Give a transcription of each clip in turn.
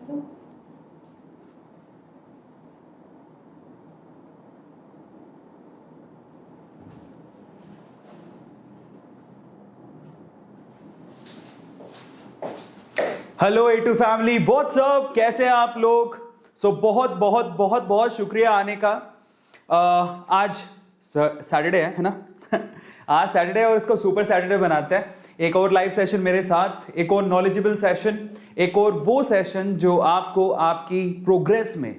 Hello A2 family, WhatsApp, कैसे हैं आप लोग? बहुत बहुत बहुत बहुत शुक्रिया आने का। आज सैटरडे है ना? आज सैटरडे और इसको सुपर सैटरडे बनाते हैं। एक और लाइव सेशन मेरे साथ, एक और नॉलेजेबल सेशन, एक और वो सेशन जो आपको आपकी प्रोग्रेस में,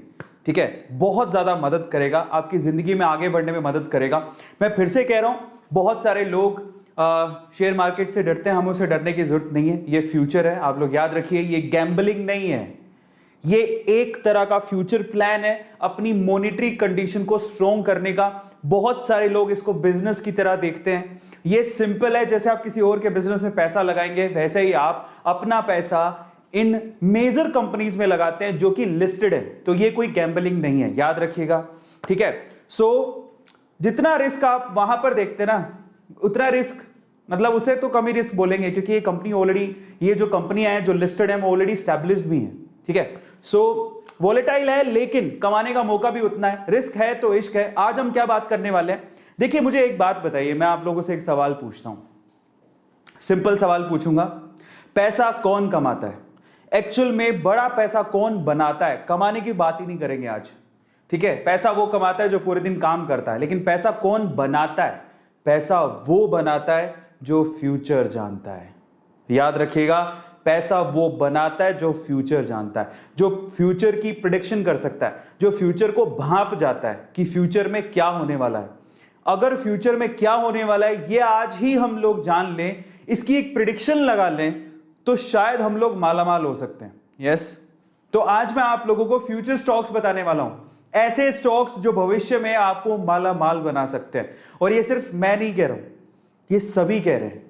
ठीक है, बहुत ज़्यादा मदद करेगा, आपकी ज़िंदगी में आगे बढ़ने में मदद करेगा। मैं फिर से कह रहा हूँ, बहुत सारे लोग शेयर मार्केट से डरते हैं, हमें उससे डरने की जरूरत नहीं है। ये फ्यूचर है, आप लोग याद रखिए, ये गैम्बलिंग नहीं है, ये एक तरह का फ्यूचर प्लान है अपनी मॉनेटरी कंडीशन को स्ट्रॉन्ग करने का। बहुत सारे लोग इसको बिजनेस की तरह देखते हैं। ये सिंपल है, जैसे आप किसी और के बिजनेस में पैसा लगाएंगे वैसे ही आप अपना पैसा इन मेजर कंपनीज में लगाते हैं जो कि लिस्टेड है। तो ये कोई गैम्बलिंग नहीं है, याद रखिएगा, ठीक है। जितना रिस्क आप वहां पर देखते हैं ना, उतना रिस्क, मतलब उसे तो कम ही रिस्क बोलेंगे, क्योंकि ये कंपनी ऑलरेडी, ये जो कंपनियां हैं जो लिस्टेड हैं वो ऑलरेडी एस्टैब्लिश्ड भी हैं, ठीक है। वोलेटाइल है लेकिन कमाने का मौका भी उतना है। रिस्क है तो इश्क है। आज हम क्या बात करने वाले हैं? देखिए, मुझे एक बात बताइए, मैं आप लोगों से एक सवाल पूछता हूं, सिंपल सवाल पूछूंगा, पैसा कौन कमाता है? एक्चुअल में बड़ा पैसा कौन बनाता है? कमाने की बात ही नहीं करेंगे आज, ठीक है। पैसा वो कमाता है जो पूरे दिन काम करता है, लेकिन पैसा कौन बनाता है? पैसा वो बनाता है जो फ्यूचर जानता है। याद रखिएगा, पैसा वो बनाता है जो फ्यूचर जानता है, जो फ्यूचर की प्रेडिक्शन कर सकता है, जो फ्यूचर को भांप जाता है कि फ्यूचर में क्या होने वाला है। अगर फ्यूचर में क्या होने वाला है ये आज ही हम लोग जान लें, इसकी एक प्रेडिक्शन लगा लें, तो शायद हम लोग मालामाल हो सकते हैं। यस, तो आज मैं आप लोगों को फ्यूचर स्टॉक्स बताने वाला हूं, ऐसे स्टॉक्स जो भविष्य में आपको माला माल बना सकते हैं। और ये सिर्फ मैं नहीं कह रहा हूं, ये सभी कह रहे हैं।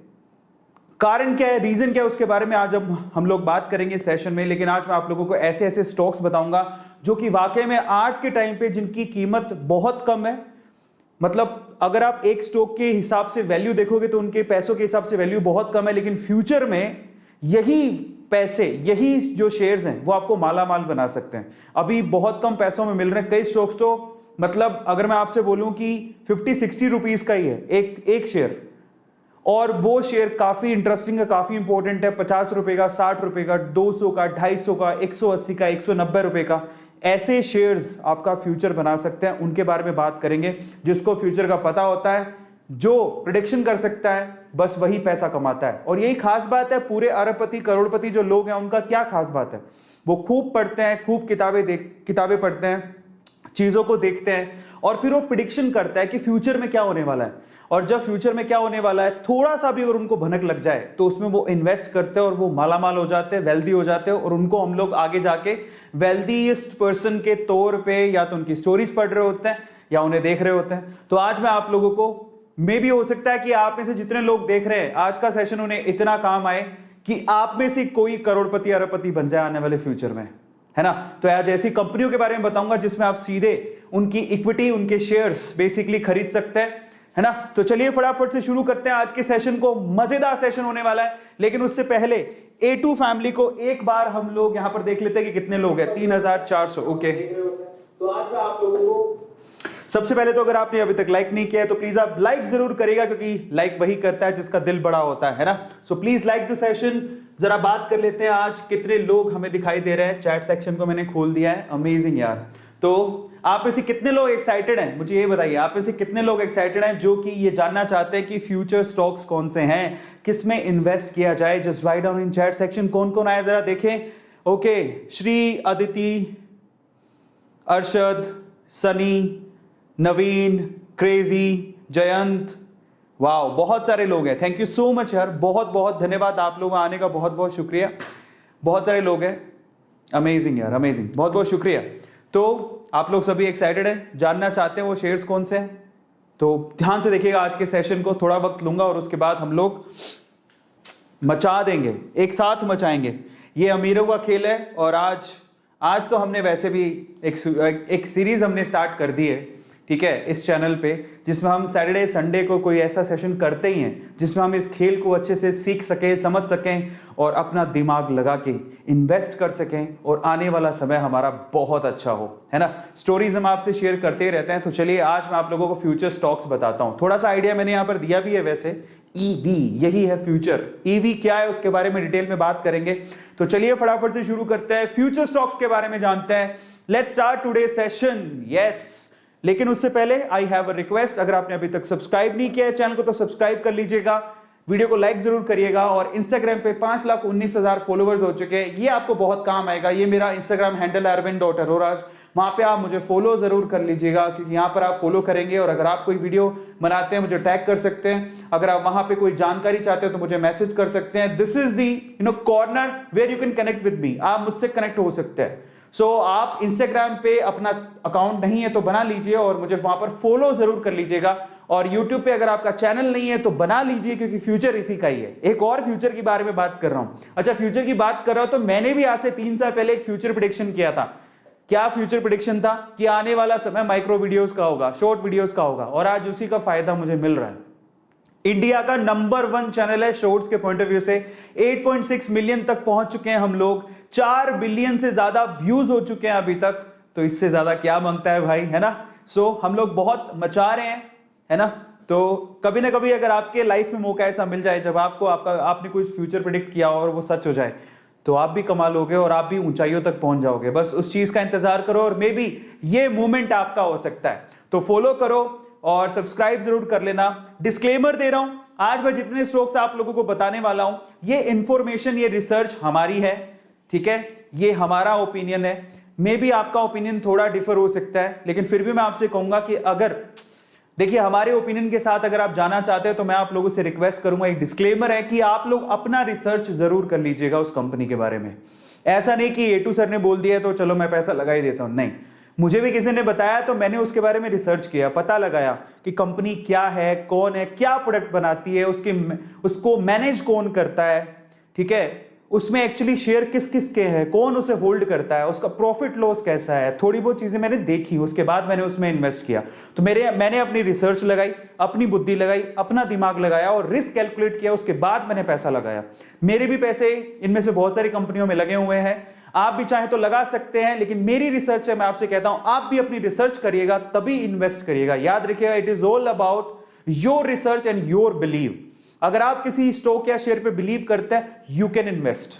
कारण क्या है, रीजन क्या है, उसके बारे में आज हम लोग बात करेंगे सेशन में। लेकिन आज मैं आप लोगों को ऐसे ऐसे स्टॉक्स बताऊंगा जो कि वाकई में आज के टाइम पे जिनकी कीमत बहुत कम है। मतलब अगर आप एक स्टॉक के हिसाब से वैल्यू देखोगे तो उनके पैसों के हिसाब से वैल्यू बहुत कम है, लेकिन फ्यूचर में यही पैसे, यही जो शेयर्स हैं वो आपको माला माल बना सकते हैं। अभी बहुत कम पैसों में मिल रहे हैं कई स्टॉक्स, तो मतलब अगर मैं आपसे बोलूं कि 50-60 रुपीस का ही है एक शेयर, और वो शेयर काफी इंटरेस्टिंग है, काफी इंपॉर्टेंट है। 50 रुपए का, 60 रुपए का, 200 का, 250 का, 180 का, 190 रुपए का, ऐसे शेयर्स आपका फ्यूचर बना सकते हैं। उनके बारे में बात करेंगे। जिसको फ्यूचर का पता होता है, जो प्रेडिक्शन कर सकता है, बस वही पैसा कमाता है। और यही खास बात है, पूरे अरबपति करोड़पति जो लोग हैं उनका क्या खास बात है, वो खूब पढ़ते हैं, खूब किताबें पढ़ते हैं, चीजों को देखते हैं, और फिर वो प्रिडिक्शन करता है कि फ्यूचर में क्या होने वाला है। और जब फ्यूचर में क्या होने वाला है थोड़ा सा भी अगर उनको भनक लग जाए तो उसमें वो इन्वेस्ट करते हैं और वो मालामाल हो जाते हैं, वेल्दी हो जाते हैं। और उनको हम लोग आगे जाके वेल्दीएस्ट पर्सन के तौर पे या तो उनकी स्टोरीज पढ़ रहे होते हैं या उन्हें देख रहे होते हैं। तो आज मैं आप लोगों को, मे भी हो सकता है कि आप में से जितने लोग देख रहे हैं आज का सेशन उन्हें इतना काम आए कि आप में से कोई करोड़पति अरबपति बन जाए आने वाले फ्यूचर में, है ना। तो आज ऐसी कंपनियों के बारे में बताऊंगा जिसमें आप सीधे उनकी इक्विटी, उनके शेयर्स बेसिकली खरीद सकते हैं, है ना। तो चलिए फटाफट से शुरू करते हैं आज के सेशन को। मजेदार सेशन होने वाला है, लेकिन उससे पहले A2 फैमिली को एक बार हम लोग यहां पर देख लेते हैं कि कितने लोग हैं। 3400, ओके। तो आज मैं आप लोगों को, सबसे पहले तो अगर आपने अभी तक लाइक नहीं किया है तो प्लीज आप लाइक जरूर करिएगा, क्योंकि लाइक वही करता है जिसका दिल बड़ा होता है ना। So please like the session. जरा बात कर लेते हैं आज कितने लोग हमें दिखाई दे रहे हैं। चैट सेक्शन को मैंने खोल दिया है, अमेजिंग यार। तो आप में से कितने लोग एक्साइटेड हैं, मुझे ये बताइए, आप में से कितने लोग एक्साइटेड हैं जो कि ये जानना चाहते हैं कि फ्यूचर स्टॉक्स कौन से हैं, किस में इन्वेस्ट किया जाए। Just write down in chat section कौन कौन आया, जरा देखें। ओके, श्री, अदिति, अरशद, सनी, नवीन, क्रेजी, जयंत, वाह, बहुत सारे लोग हैं। थैंक यू सो मच यार, बहुत बहुत धन्यवाद आप लोगों आने का, बहुत बहुत शुक्रिया। बहुत सारे लोग हैं, अमेजिंग यार, अमेजिंग, बहुत बहुत शुक्रिया। तो आप लोग सभी एक्साइटेड हैं, जानना चाहते हैं वो शेयर्स कौन से हैं। तो ध्यान से देखिएगा आज के सेशन को, थोड़ा वक्त लूंगा और उसके बाद हम लोग मचा देंगे, एक साथ मचाएंगे। ये अमीरों का खेल है। और आज तो हमने वैसे भी एक सीरीज हमने स्टार्ट कर दी है ठीक है, इस चैनल पे, जिसमें हम सैटरडे संडे को कोई ऐसा सेशन करते ही हैं जिसमें हम इस खेल को अच्छे से सीख सकें, समझ सकें और अपना दिमाग लगा के इन्वेस्ट कर सकें और आने वाला समय हमारा बहुत अच्छा हो, है ना। स्टोरीज हम आपसे शेयर करते ही रहते हैं। तो चलिए आज मैं आप लोगों को फ्यूचर स्टॉक्स बताता हूं। थोड़ा सा आइडिया मैंने यहाँ पर दिया भी है, वैसे ईवी यही है फ्यूचर। ईवी क्या है उसके बारे में डिटेल में बात करेंगे। तो चलिए फटाफट से शुरू करते हैं, फ्यूचर स्टॉक्स के बारे में जानते हैं। Let's start today session. Yes, लेकिन उससे पहले आई हैव अ रिक्वेस्ट, अगर आपने अभी तक सब्सक्राइब नहीं किया है चैनल को तो सब्सक्राइब कर लीजिएगा, वीडियो को लाइक जरूर करिएगा। और इंस्टाग्राम पे 5,19,000 फॉलोवर्स हो चुके हैं, ये आपको बहुत काम आएगा। ये मेरा इंस्टाग्राम हैंडल है arvind.arora, वहां पे आप मुझे फॉलो जरूर कर लीजिएगा, क्योंकि यहाँ पर आप फॉलो करेंगे और अगर आप कोई वीडियो बनाते हैं मुझे टैग कर सकते हैं। अगर आप वहां पे कोई जानकारी चाहते हो तो मुझे मैसेज कर सकते हैं। This is the corner where you can connect with me, आप मुझसे कनेक्ट हो सकते हैं। सो आप इंस्टाग्राम पे अपना अकाउंट नहीं है तो बना लीजिए और मुझे वहां पर फॉलो जरूर कर लीजिएगा। और यूट्यूब पे अगर आपका चैनल नहीं है तो बना लीजिए, क्योंकि फ्यूचर इसी का ही है। एक और फ्यूचर के बारे में बात कर रहा हूं। अच्छा, फ्यूचर की बात कर रहा हूं तो मैंने भी आज से 3 साल पहले एक फ्यूचर प्रेडिक्शन किया था। क्या फ्यूचर प्रेडिक्शन था कि आने वाला समय माइक्रो वीडियोस का होगा, शॉर्ट वीडियोस का होगा, और आज उसी का फायदा मुझे मिल रहा है। इंडिया का नंबर 1 चैनल है शॉर्ट्स के पॉइंट ऑफ व्यू से। 8.6 मिलियन तक पहुंच चुके हैं हम लोग, 4 बिलियन से ज्यादा व्यूज हो चुके हैं अभी तक। तो इससे ज्यादा क्या मांगता है भाई, है ना। सो हम लोग बहुत मचा रहे हैं, है ना। तो कभी ना कभी अगर आपके लाइफ में मौका ऐसा मिल जाए जब आपने कुछ फ्यूचर प्रेडिक्ट किया और वो सच हो जाए, तो आप भी कमाल होगे और आप भी ऊंचाइयों तक पहुंच जाओगे। बस उस चीज का इंतजार करो और मे बी ये मोमेंट आपका हो सकता है। तो फॉलो करो और सब्सक्राइब जरूर कर लेना। डिस्क्लेमर दे रहा हूं, आज मैं जितने स्टॉक्स आप लोगों को बताने वाला हूं, ये इंफॉर्मेशन, ये रिसर्च हमारी है, ठीक है। ये हमारा ओपिनियन है, मे बी आपका ओपिनियन थोड़ा डिफर हो सकता है, लेकिन फिर भी मैं आपसे कहूंगा कि अगर देखिए हमारे ओपिनियन के साथ अगर आप जाना चाहते हैं तो मैं आप लोगों से रिक्वेस्ट करूंगा, एक डिस्क्लेमर है कि आप लोग अपना रिसर्च जरूर कर लीजिएगा उस कंपनी के बारे में। ऐसा नहीं कि A2 सर ने बोल दिया तो चलो मैं पैसा लगा ही देता हूं, नहीं। मुझे भी किसी ने बताया तो मैंने उसके बारे में रिसर्च किया, पता लगाया कि कंपनी क्या है, कौन है, क्या प्रोडक्ट बनाती है, उसको मैनेज कौन करता है, ठीक है, उसमें एक्चुअली शेयर किस किस के हैं, कौन उसे होल्ड करता है, उसका प्रॉफिट लॉस कैसा है, थोड़ी बहुत चीजें मैंने देखी, उसके बाद मैंने उसमें इन्वेस्ट किया। तो मैंने अपनी रिसर्च लगाई, अपनी बुद्धि लगाई, अपना दिमाग लगाया और रिस्क कैलकुलेट किया, उसके बाद मैंने पैसा लगाया। मेरे भी पैसे इनमें से बहुत सारी कंपनियों में लगे हुए हैं, आप भी चाहे तो लगा सकते हैं, लेकिन मेरी रिसर्च है, मैं आपसे कहता हूं आप भी अपनी रिसर्च करिएगा तभी इन्वेस्ट करिएगा। याद रखिएगा, it is all about your research and your believe. अगर आप किसी स्टॉक या शेयर पे बिलीव करते हैं, यू कैन इन्वेस्ट,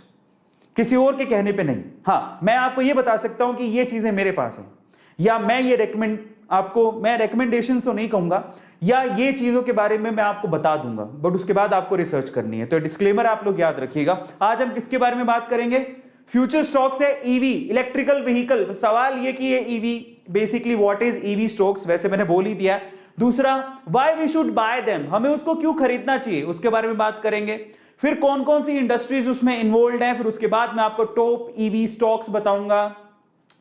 किसी और के कहने पे नहीं। हाँ, मैं आपको ये बता सकता हूं कि ये चीजें मेरे पास हैं, या मैं ये मैं रिकमेंडेशन तो नहीं कहूंगा, या ये चीजों के बारे में मैं आपको बता दूंगा, बट उसके बाद आपको रिसर्च करनी है। तो डिस्क्लेमर आप लोग याद रखिएगा। आज हम किसके बारे में बात करेंगे? फ्यूचर स्टॉक्स है ईवी, इलेक्ट्रिकल व्हीकल। सवाल ये कि ये EV basically what is EV stocks, वैसे मैंने बोल ही दिया। दूसरा, why we should buy them, हमें उसको क्यों खरीदना चाहिए, उसके बारे में बात करेंगे। फिर कौन कौन सी इंडस्ट्रीज उसमें इन्वॉल्व हैं, फिर उसके बाद मैं आपको टॉप ईवी स्टॉक्स बताऊंगा,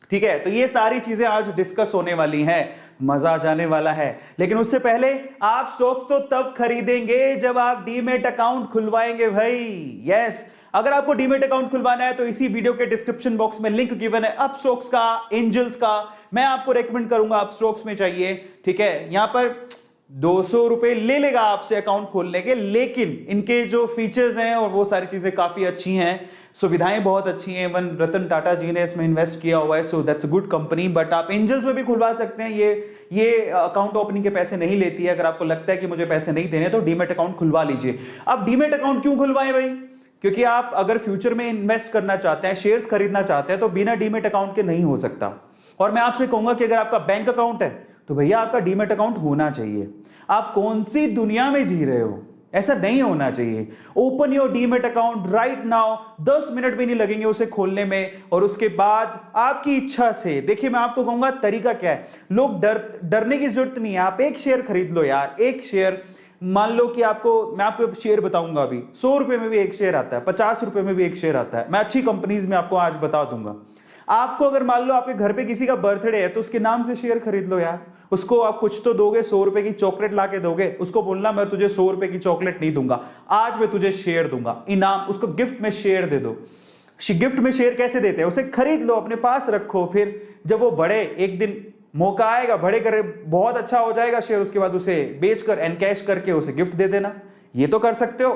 ठीक है। तो ये सारी चीजें आज डिस्कस होने वाली हैं, मजा आ जाने वाला है। लेकिन उससे पहले आप स्टॉक्स तो तब खरीदेंगे जब आप डीमेट अकाउंट खुलवाएंगे भाई। यस, अगर आपको डीमेट अकाउंट खुलवाना है तो इसी वीडियो के डिस्क्रिप्शन बॉक्स में लिंक गिवन है अपस्टॉक्स का, एंजल्स का। मैं आपको रेकमेंड करूंगा अपस्टॉक्स में चाहिए, ठीक है। यहां पर 200 रुपए ले लेगा आपसे अकाउंट खोलने के, लेकिन इनके जो फीचर्स हैं और वो सारी चीजें काफी अच्छी हैं, सुविधाएं बहुत अच्छी हैं। इवन रतन टाटा जी ने इसमें इन्वेस्ट किया हुआ है, so that's a good company. But आप एंजल्स में भी खुलवा सकते हैं, ये अकाउंट ओपनिंग के पैसे नहीं लेती है। अगर आपको लगता है कि मुझे पैसे नहीं देने तो डीमेट अकाउंट खुलवा लीजिए। अब डीमेट अकाउंट क्यों खुलवाएं भाई? क्योंकि आप अगर फ्यूचर में इन्वेस्ट करना चाहते हैं, शेयर्स खरीदना चाहते हैं, तो बिना डीमेट अकाउंट के नहीं हो सकता। और मैं आपसे कहूंगा कि अगर आपका बैंक अकाउंट है तो भैया आपका डीमेट अकाउंट होना चाहिए। आप कौन सी दुनिया में जी रहे हो, ऐसा नहीं होना चाहिए। Open your demat account right now, 10 minute भी नहीं लगेंगे उसे खोलने में। और उसके बाद आपकी इच्छा से, देखिए मैं आपको कहूंगा तरीका क्या है। लोग डरने की जरूरत नहीं है, आप एक शेयर खरीद लो यार। एक शेयर, मान लो कि मैं आपको शेयर बताऊंगा अभी, 100 रुपए में भी एक शेयर आता है, 50 रुपए में भी एक शेयर आता है। मैं अच्छी कंपनीज में आपको आज बता दूंगा। आपको अगर मान लो आपके घर पे किसी का बर्थडे है तो उसके नाम से शेयर खरीद लो यार। उसको आप कुछ तो दोगे, 100 रुपए की चॉकलेट ला के दोगे, उसको बोलना मैं तुझे 100 रुपए की चॉकलेट नहीं दूंगा, आज मैं तुझे शेयर दूंगा इनाम। उसको गिफ्ट में शेयर दे दो। गिफ्ट में शेयर कैसे देते हैं? उसे खरीद लो, अपने पास रखो, फिर जब वो बढ़े एक दिन मौका आएगा, बड़े करे, बहुत अच्छा हो जाएगा शेयर, उसके बाद उसे बेचकर एनकैश करके उसे गिफ्ट दे देना, ये तो कर सकते हो।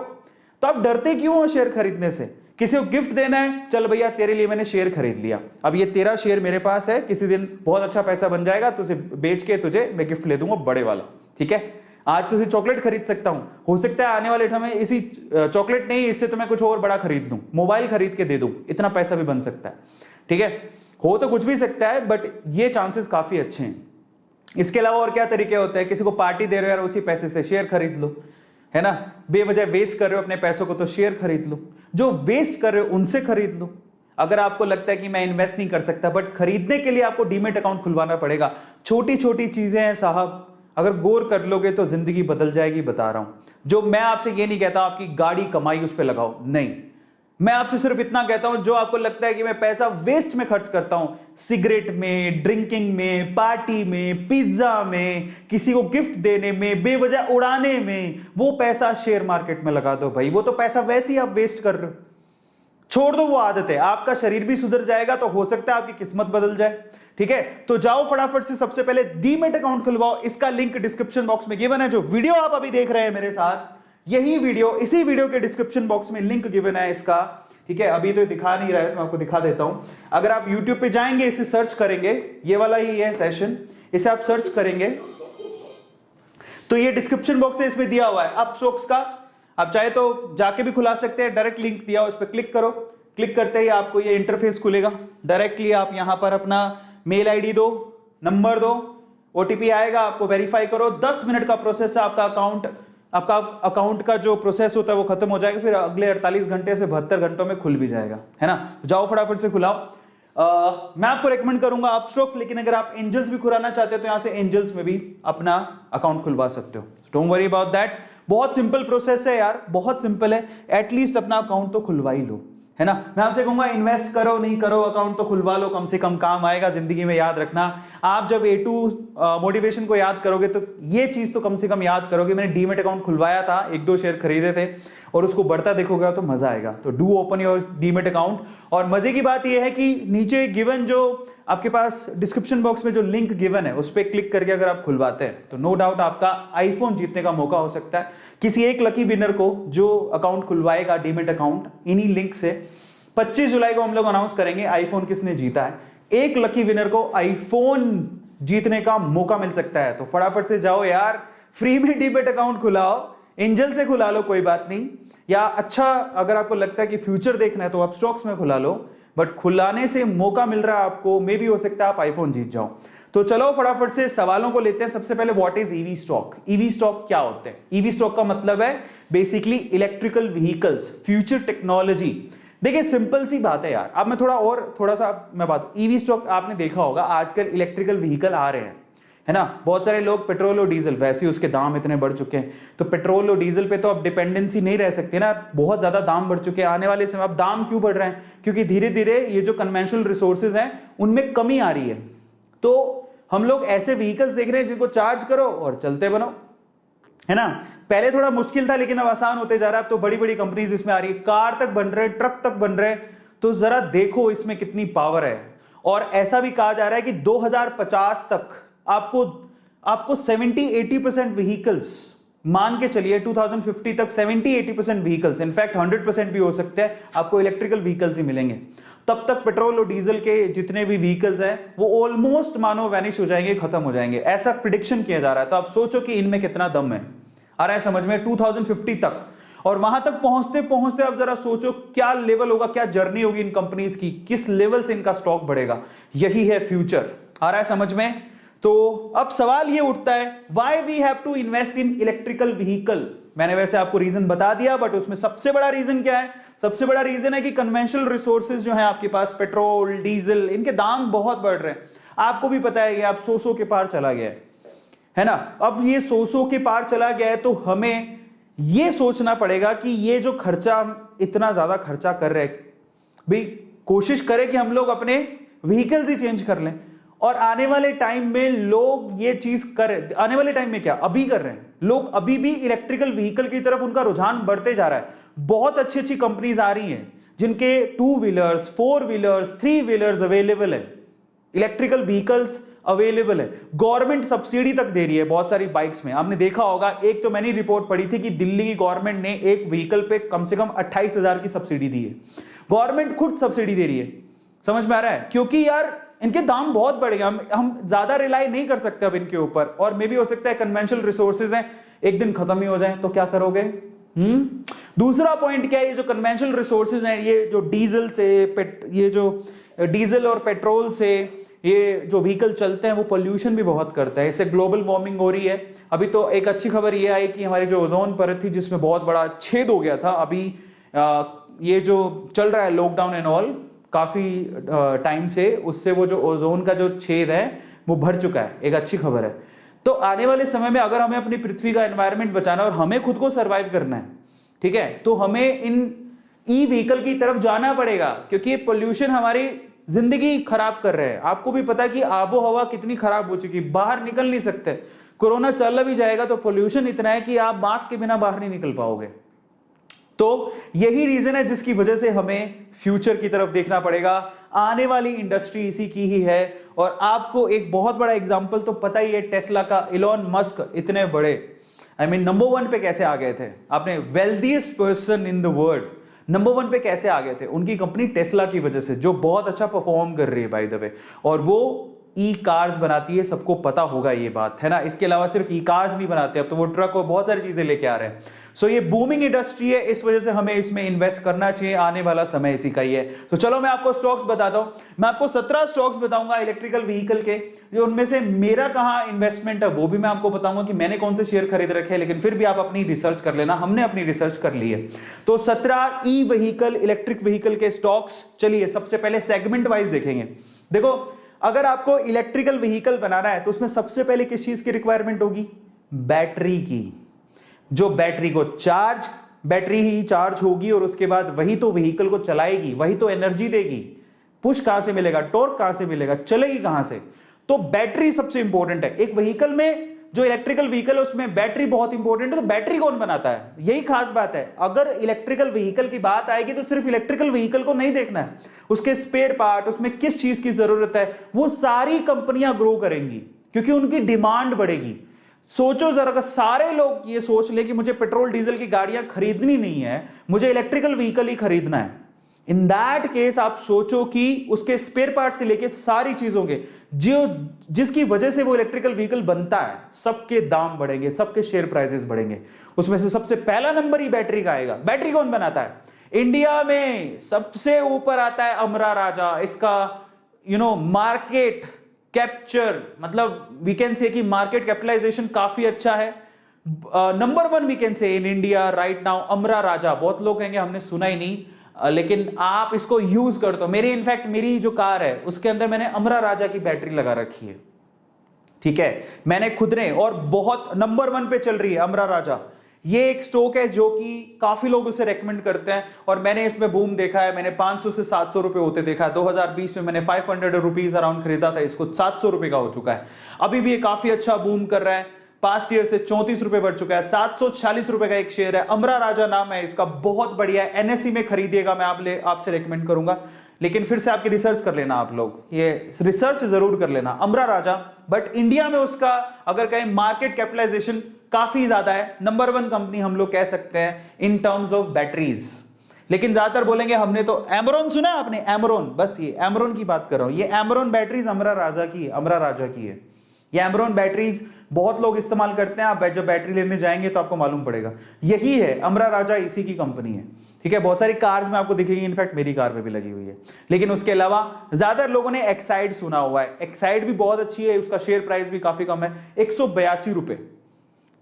तो आप डरते क्यों हो शेयर खरीदने से? किसी को गिफ्ट देना है, चल भैया तेरे लिए मैंने शेयर खरीद लिया, अब ये तेरा शेयर मेरे पास है, किसी दिन बहुत अच्छा पैसा बन जाएगा तो उसे बेच के तुझे मैं गिफ्ट ले दूंगा बड़े वाला, ठीक है। आज तुझे चॉकलेट खरीद सकता हूं, हो सकता है आने वाले समय इसी चॉकलेट नहीं, इससे तो मैं कुछ और बड़ा खरीद लूं, मोबाइल खरीद के दे दूं, इतना पैसा भी बन सकता है, ठीक है। हो तो कुछ भी सकता है, बट ये चांसेस काफी अच्छे हैं। इसके अलावा और क्या तरीके होते हैं? किसी को पार्टी दे रहे हो यार, उसी पैसे से शेयर खरीद लो, है ना। बेवजह वेस्ट कर रहे हो अपने पैसों को तो शेयर खरीद लो, जो वेस्ट कर रहे हो उनसे खरीद लो। अगर आपको लगता है कि मैं इन्वेस्ट नहीं कर सकता, बट खरीदने के लिए आपको डीमेट अकाउंट खुलवाना पड़ेगा। छोटी छोटी चीजें हैं साहब, अगर गौर कर लोगे तो जिंदगी बदल जाएगी, बता रहा हूं। जो मैं आपसे ये नहीं कहता आपकी गाड़ी कमाई उस पर लगाओ, नहीं, मैं आपसे सिर्फ इतना कहता हूं जो आपको लगता है कि मैं पैसा वेस्ट में खर्च करता हूं, सिगरेट में, ड्रिंकिंग में, पार्टी में, पिज्जा में, किसी को गिफ्ट देने में, बेवजह उड़ाने में, वो पैसा शेयर मार्केट में लगा दो भाई। वो तो पैसा वैसे ही आप वेस्ट कर रहे हो, छोड़ दो वो आदत है। आपका शरीर भी सुधर जाएगा तो हो सकता है आपकी किस्मत बदल जाए, ठीक है। तो जाओ फटाफट से सबसे पहले डीमेट अकाउंट खुलवाओ, इसका लिंक डिस्क्रिप्शन बॉक्स में गिवन है। जो वीडियो आप अभी देख रहे हैं मेरे साथ, यही वीडियो, इसी वीडियो के डिस्क्रिप्शन बॉक्स में लिंक गिवन है इसका, ठीक है। अभी तो दिखा नहीं रहा है, तो मैं आपको दिखा देता हूं। अगर आप YouTube पे जाएंगे, इसे सर्च करेंगे, ये वाला ही है सेशन, इसे आप सर्च करेंगे तो ये डिस्क्रिप्शन बॉक्स है, इसमें दिया हुआ है अपस्टॉक्स का। आप चाहे तो जाके भी खुला सकते हैं, डायरेक्ट लिंक दिया, उस पर क्लिक करो। क्लिक करते ही आपको ये इंटरफेस खुलेगा। डायरेक्टली आप यहां पर अपना मेल आईडी दो, नंबर दो, ओटीपी आएगा, आपको वेरीफाई करो। 10 मिनट का प्रोसेस है, आपका अकाउंट का जो प्रोसेस होता है वो खत्म हो जाएगा, फिर अगले 48 घंटे से 72 घंटों में खुल भी जाएगा, है ना। तो जाओ फटाफट से खुलाओ। मैं आपको रेकमेंड करूंगा अपस्टॉक्स, लेकिन अगर आप एंजल्स भी खुलाना चाहते हो तो यहां से एंजल्स में भी अपना अकाउंट खुलवा सकते हो। डोंट वरी अबाउट दैट, बहुत सिंपल प्रोसेस है यार, बहुत सिंपल है। एटलीस्ट अपना अकाउंट तो खुलवा ही लो, है ना। मैं आपसे कहूंगा इन्वेस्ट करो नहीं करो, अकाउंट तो खुलवा लो, कम से कम काम आएगा जिंदगी में। याद रखना, आप जब A2 मोटिवेशन को याद करोगे तो ये चीज तो कम से कम याद करोगे, मैंने डीमेट अकाउंट खुलवाया था, 1-2 शेयर खरीदे थे और उसको बढ़ता देखोगे तो मजा आएगा। तो do open your demat account. और मजे की बात यह है कि नीचे गिवन जो आपके पास डिस्क्रिप्शन बॉक्स में जो लिंक गिवन है उस पर क्लिक करके अगर आप खुलवाते हैं तो नो डाउट आपका आईफोन जीतने का मौका हो सकता है। किसी एक लकी विनर को जो अकाउंट खुलवाएगा डीमेट अकाउंट इन्हीं लिंक से, 25 जुलाई को हम लोग अनाउंस करेंगे आईफोन किसने जीता है। एक लकी विनर को आईफोन जीतने का मौका मिल सकता है। तो फटाफट से जाओ यार, फ्री में डीमेट अकाउंट खुलाओ, एंजल से खुला लो, कोई बात नहीं, या अच्छा अगर आपको लगता है कि फ्यूचर देखना है तो आप स्टॉक्स में खुला लो, बट खुलाने से मौका मिल रहा है आपको, मे भी हो सकता है आप आईफोन जीत जाओ। तो चलो फटाफट से सवालों को लेते हैं। सबसे पहले what is EV stock? EV stock क्या होते हैं? ईवी स्टॉक का मतलब है basically electrical vehicles, future technology. देखिए सिंपल सी बात है यार, अब मैं थोड़ा सा मैं बात, ईवी स्टॉक आपने देखा होगा आजकल इलेक्ट्रिकल व्हीकल आ रहे हैं, है ना। बहुत सारे लोग पेट्रोल और डीजल, वैसे ही उसके दाम इतने बढ़ चुके हैं, तो पेट्रोल और डीजल पे तो अब डिपेंडेंसी नहीं रह सकती ना, बहुत ज्यादा दाम बढ़ चुके हैं। आने वाले समय अब दाम क्यों बढ़ रहे हैं? क्योंकि धीरे धीरे ये जो कन्वेंशनल रिसोर्सेज हैं उनमें कमी आ रही है। तो हम लोग ऐसे व्हीकल्स देख रहे हैं जिनको चार्ज करो और चलते बनो, है ना। पहले थोड़ा मुश्किल था लेकिन अब आसान होते जा रहा है। अब तो बड़ी बड़ी कंपनीज इसमें आ रही है, कार तक बन रहे, ट्रक तक बन रहे। तो जरा देखो इसमें कितनी पावर है। और ऐसा भी कहा जा रहा है कि 2050 तक आपको 70-80% व्हीकल्स, मान के चलिए 2050 तक 70-80% व्हीकल्स, इनफैक्ट 100% भी हो सकते हैं, आपको इलेक्ट्रिकल व्हीकल्स ही मिलेंगे। तब तक पेट्रोल और डीजल के जितने भी व्हीकल्स हैं वो ऑलमोस्ट मानो वैनिश हो जाएंगे, खत्म हो जाएंगे, ऐसा प्रिडिक्शन किया जा रहा है। तो आप सोचो कि इनमें कितना दम है, आ रहा है समझ में, 2050 तक। और वहां तक पहुंचते पहुंचते आप जरा सोचो क्या लेवल होगा, क्या जर्नी होगी इन कंपनीज की, किस लेवल से इनका स्टॉक बढ़ेगा। यही है फ्यूचर, आ रहा है समझ में। तो अब सवाल ये उठता है, why we have to invest in electrical vehicle. मैंने वैसे आपको रीजन बता दिया, बट उसमें सबसे बड़ा रीजन क्या है? सबसे बड़ा रीजन है कि कन्वेंशनल रिसोर्सेज जो है आपके पास, पेट्रोल डीजल, इनके दाम बहुत बढ़ रहे हैं। आपको भी पता है कि आप 100 के पार चला गया है ना। अब ये 100 के पार चला गया है तो हमें ये सोचना पड़ेगा कि ये जो खर्चा, इतना ज्यादा खर्चा कर रहे हैं, भाई कोशिश करें कि हम लोग अपने व्हीकल्स ही चेंज कर लें। और आने वाले टाइम में लोग ये चीज करें, आने वाले टाइम में क्या अभी कर रहे हैं लोग, अभी भी इलेक्ट्रिकल व्हीकल की तरफ उनका रुझान बढ़ते जा रहा है। बहुत अच्छी अच्छी कंपनीज आ रही हैं जिनके 2 व्हीलर्स, 4 व्हीलर्स, 3 व्हीलर्स अवेलेबल है, इलेक्ट्रिकल व्हीकल्स अवेलेबल है, गवर्नमेंट सब्सिडी तक दे रही है बहुत सारी बाइक्स में। आपने देखा होगा, एक तो मैंने रिपोर्ट पढ़ी थी कि दिल्ली की गवर्नमेंट ने एक व्हीकल पे कम से कम 28,000 की सब्सिडी दी है। गवर्नमेंट खुद सब्सिडी दे रही है, समझ में आ रहा है? क्योंकि यार इनके दाम बहुत बढ़ गए, हम ज्यादा रिलाई नहीं कर सकते अब इनके ऊपर, और मे भी हो सकता है कन्वेंशनल रिसोर्सेज हैं एक दिन खत्म ही हो जाए तो क्या करोगे? दूसरा पॉइंट क्या है, ये जो कन्वेंशनल रिसोर्सेज हैं, ये जो डीजल से ये जो डीजल और पेट्रोल से ये जो व्हीकल चलते हैं वो पोल्यूशन भी बहुत करता है, इससे ग्लोबल वार्मिंग हो रही है। अभी तो एक अच्छी खबर ये आई कि हमारी जो ओजोन परत थी जिसमें बहुत बड़ा छेद हो गया था, अभी ये जो चल रहा है लॉकडाउन एंड ऑल काफी टाइम से, उससे वो जो ओजोन का जो छेद है वो भर चुका है, एक अच्छी खबर है। तो आने वाले समय में अगर हमें अपनी पृथ्वी का एनवायरनमेंट बचाना और हमें खुद को सर्वाइव करना है, ठीक है, तो हमें इन ई व्हीकल की तरफ जाना पड़ेगा, क्योंकि ये पोल्यूशन हमारी जिंदगी खराब कर रहे हैं। आपको भी पता है कि आबो हवा कितनी खराब हो चुकी, बाहर निकल नहीं सकते, कोरोना चल भी जाएगा तो पोल्यूशन इतना है कि आप मास्क के बिना बाहर नहीं निकल पाओगे। तो यही रीजन है जिसकी वजह से हमें फ्यूचर की तरफ देखना पड़ेगा। आने वाली इंडस्ट्री इसी की ही है, और आपको एक बहुत बड़ा एग्जांपल तो पता ही है टेस्ला का। इलॉन मस्क इतने बड़े नंबर 1 पे कैसे आ गए थे? आपने wealthiest person in the world number 1 पे कैसे आ गए थे? उनकी कंपनी टेस्ला की वजह से, जो बहुत अच्छा परफॉर्म कर रही है बाय द वे, और वो ई कार्स बनाती है, सबको पता होगा ये बात, है ना। इसके अलावा सिर्फ ई कार्स नहीं बनाते, अब तो वो ट्रक और बहुत सारी चीजें लेके आ रहे हैं। सो ये बूमिंग इंडस्ट्री है, इस वजह से हमें इसमें इन्वेस्ट करना चाहिए, आने वाला समय इसी का ही है। तो चलो मैं आपको स्टॉक्स बताता हूं। मैं आपको 17 स्टॉक्स बताऊंगा इलेक्ट्रिकल व्हीकल के, जो उनमें से मेरा कहां इन्वेस्टमेंट है वो भी मैं आपको बताऊंगा कि मैंने कौन से शेयर खरीद रखे हैं, लेकिन फिर भी आप अपनी रिसर्च कर लेना, हमने अपनी रिसर्च कर ली है। तो 17 ई व्हीकल इलेक्ट्रिक व्हीकल के स्टॉक्स। चलिए सबसे पहले सेगमेंट वाइज देखेंगे। देखो, अगर आपको इलेक्ट्रिकल व्हीकल बनाना है तो उसमें सबसे पहले किस चीज की रिक्वायरमेंट होगी? बैटरी की। जो बैटरी को चार्ज, बैटरी ही चार्ज होगी और उसके बाद वही तो व्हीकल को चलाएगी, वही तो एनर्जी देगी। पुश कहां से मिलेगा, टॉर्क कहां से मिलेगा, चलेगी कहां से? तो बैटरी सबसे इंपॉर्टेंट है एक व्हीकल में। जो इलेक्ट्रिकल व्हीकल है उसमें बैटरी बहुत इंपॉर्टेंट है। तो बैटरी कौन बनाता है, यही खास बात है। अगर इलेक्ट्रिकल व्हीकल की बात आएगी तो सिर्फ इलेक्ट्रिकल व्हीकल को नहीं देखना है, उसके स्पेयर पार्ट, उसमें किस चीज की जरूरत है, वो सारी कंपनियां ग्रो करेंगी क्योंकि उनकी डिमांड बढ़ेगी। सोचो जरा, अगर सारे लोग ये सोच ले कि मुझे पेट्रोल डीजल की गाड़ियां खरीदनी नहीं है, मुझे इलेक्ट्रिकल व्हीकल ही खरीदना है, इन दैट केस आप सोचो कि उसके स्पेयर पार्ट से लेके सारी चीजों के जो जिसकी वजह से वो इलेक्ट्रिकल व्हीकल बनता है, सबके दाम बढ़ेंगे, सबके शेयर प्राइसेस बढ़ेंगे। उसमें से सबसे पहला नंबर ही बैटरी का आएगा। बैटरी कौन बनाता है? इंडिया में सबसे ऊपर आता है अमरा राजा। इसका मार्केट कैप्चर, मतलब वी कैन से कि मार्केट कैपिटलाइजेशन काफी अच्छा है। Number 1 we can say in India right now Amara Raja. बहुत लोग कहेंगे हमने सुना ही नहीं, लेकिन आप इसको यूज कर दो। इनफैक्ट मेरी जो कार है उसके अंदर मैंने अमरा राजा की बैटरी लगा रखी है, ठीक है, मैंने खुद ने, और बहुत नंबर 1 पे चल रही है अमरा राजा। ये एक स्टॉक है जो कि काफी लोग उसे रेकमेंड करते हैं, और मैंने इसमें बूम देखा है। मैंने 500 से 700 रुपए होते देखा है। 2020 में मैंने 500 रुपीज अराउंड खरीदा था, इसको 700 रुपए का हो चुका है। अभी भी ये काफी अच्छा बूम कर रहा है, पास्ट ईयर से 34 रुपए बढ़ चुका है। 746 रुपए का एक शेयर है, अमरा राजा नाम है इसका, बहुत बढ़िया है। एनएसई में खरीदिएगा, मैं आपसे रेकमेंड करूंगा, लेकिन फिर से आपकी रिसर्च कर लेना, आप लोग ये रिसर्च जरूर कर लेना अमरा राजा। बट इंडिया में उसका अगर कहें मार्केट कैपिटलाइजेशन काफी ज्यादा है, नंबर 1 कंपनी हम लोग कह सकते हैं इन टर्म्स ऑफ बैटरीज। लेकिन ज्यादातर बोलेंगे हमने तो एमरॉन सुना है, आपने एमरॉन, बस ये एमरॉन की बात कर रहा हूं। ये एमरॉन बैटरीज अमरा राजा की है, अमरा राजा की है। ये एमरॉन बैटरीज बहुत लोग इस्तेमाल करते हैं, आप जब बैटरी लेने जाएंगे तो आपको मालूम पड़ेगा। यही है अमरा राजा, इसी की कंपनी है, ठीक है। बहुत सारी कार्स में आपको दिखेगी, इनफैक्ट मेरी कार में भी लगी हुई है। लेकिन उसके अलावा ज्यादातर लोगों ने एक्साइड सुना हुआ है। एक्साइड भी बहुत अच्छी है, उसका शेयर प्राइस भी काफी कम है, 182 रुपए,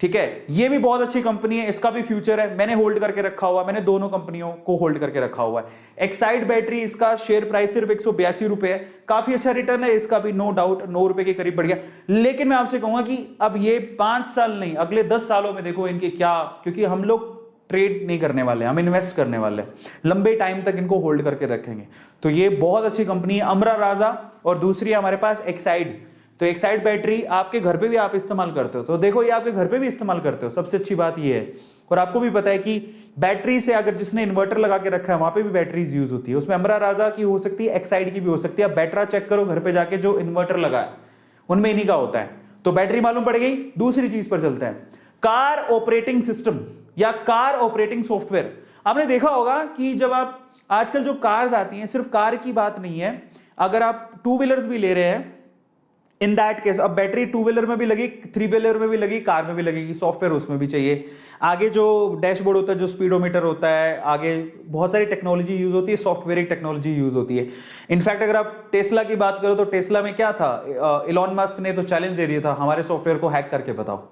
ठीक है। ये भी बहुत अच्छी कंपनी है, इसका भी फ्यूचर है, मैंने होल्ड करके रखा हुआ है, मैंने दोनों कंपनियों को होल्ड करके रखा हुआ है। एक्साइड बैटरी, इसका शेयर प्राइस सिर्फ 182 रुपए है, काफी अच्छा रिटर्न है इसका भी, नो डाउट 9 रुपए के करीब बढ़ गया। लेकिन मैं आपसे कहूंगा कि अब ये 5 साल नहीं, अगले 10 सालों में देखो इनके क्या, क्योंकि हम लोग ट्रेड नहीं करने वाले, हम इन्वेस्ट करने वाले, लंबे टाइम तक इनको होल्ड करके रखेंगे। तो ये बहुत अच्छी कंपनी है अमरा राजा। और दूसरी हमारे पास एक्साइड, तो एक्साइड बैटरी आपके घर पे भी आप इस्तेमाल करते हो, तो देखो ये आपके घर पे भी इस्तेमाल करते हो, सबसे अच्छी बात ये है। और आपको भी पता है कि बैटरी से अगर जिसने इन्वर्टर लगा के रखा है वहां पे भी बैटरीज यूज होती है, उसमें अमरा राजा की हो सकती है, एक्साइड की भी हो सकती है। आप बैटरा चेक करो घर पे जाके, जो इन्वर्टर लगा है उनमें इन्हीं का होता है। तो बैटरी मालूम पड़ गई। दूसरी चीज पर चलते हैं, कार ऑपरेटिंग सिस्टम या कार ऑपरेटिंग सॉफ्टवेयर। आपने देखा होगा कि जब आप आजकल जो कार्स आती हैं, सिर्फ कार की बात नहीं है, अगर आप टू व्हीलर्स भी ले रहे हैं, इन दैट केस अब बैटरी टू व्हीलर में भी लगी, थ्री व्हीलर में भी लगी, कार में भी लगेगी, सॉफ्टवेयर उसमें भी चाहिए। आगे जो डैशबोर्ड होता है, जो स्पीडोमीटर होता है, आगे बहुत सारी टेक्नोलॉजी यूज होती है, सॉफ्टवेयर टेक्नोलॉजी यूज होती है। इनफैक्ट अगर आप टेस्ला की बात करो तो टेस्ला में क्या था, इलॉन मस्क ने तो चैलेंज दे दिया था, हमारे सॉफ्टवेयर को हैक करके बताओ,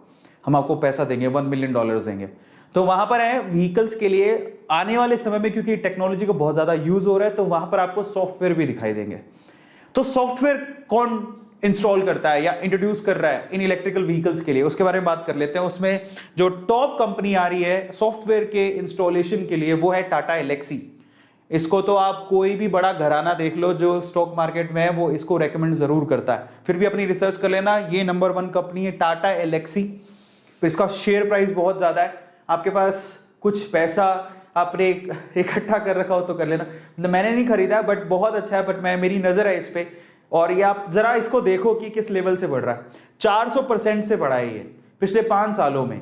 हम आपको पैसा देंगे, $1 मिलियन देंगे। तो वहां पर है व्हीकल्स के लिए आने वाले समय में, क्योंकि टेक्नोलॉजी को बहुत ज्यादा यूज हो रहा है, तो वहां पर आपको सॉफ्टवेयर भी दिखाई देंगे। तो सॉफ्टवेयर कौन इंस्टॉल करता है या इंट्रोड्यूस कर रहा है इन इलेक्ट्रिकल व्हीकल्स के लिए, उसके बारे में बात कर लेते हैं। उसमें जो टॉप कंपनी आ रही है सॉफ्टवेयर के इंस्टॉलेशन के लिए वो है टाटा एलेक्सी। इसको तो आप कोई भी बड़ा घराना देख लो जो स्टॉक मार्केट में है, वो इसको रेकमेंड जरूर करता है। फिर भी अपनी रिसर्च कर लेना, ये नंबर 1 कंपनी है टाटा एलेक्सी। इसका शेयर प्राइस बहुत ज्यादा है। आपके पास कुछ पैसा आपने इकट्ठा कर रखा हो तो कर लेना, मतलब मैंने नहीं खरीदा बट बहुत अच्छा है, बट मेरी नजर है इस पे। और ये आप जरा इसको देखो कि किस लेवल से बढ़ रहा है, 400% से बढ़ा है ये पिछले 5 सालों में।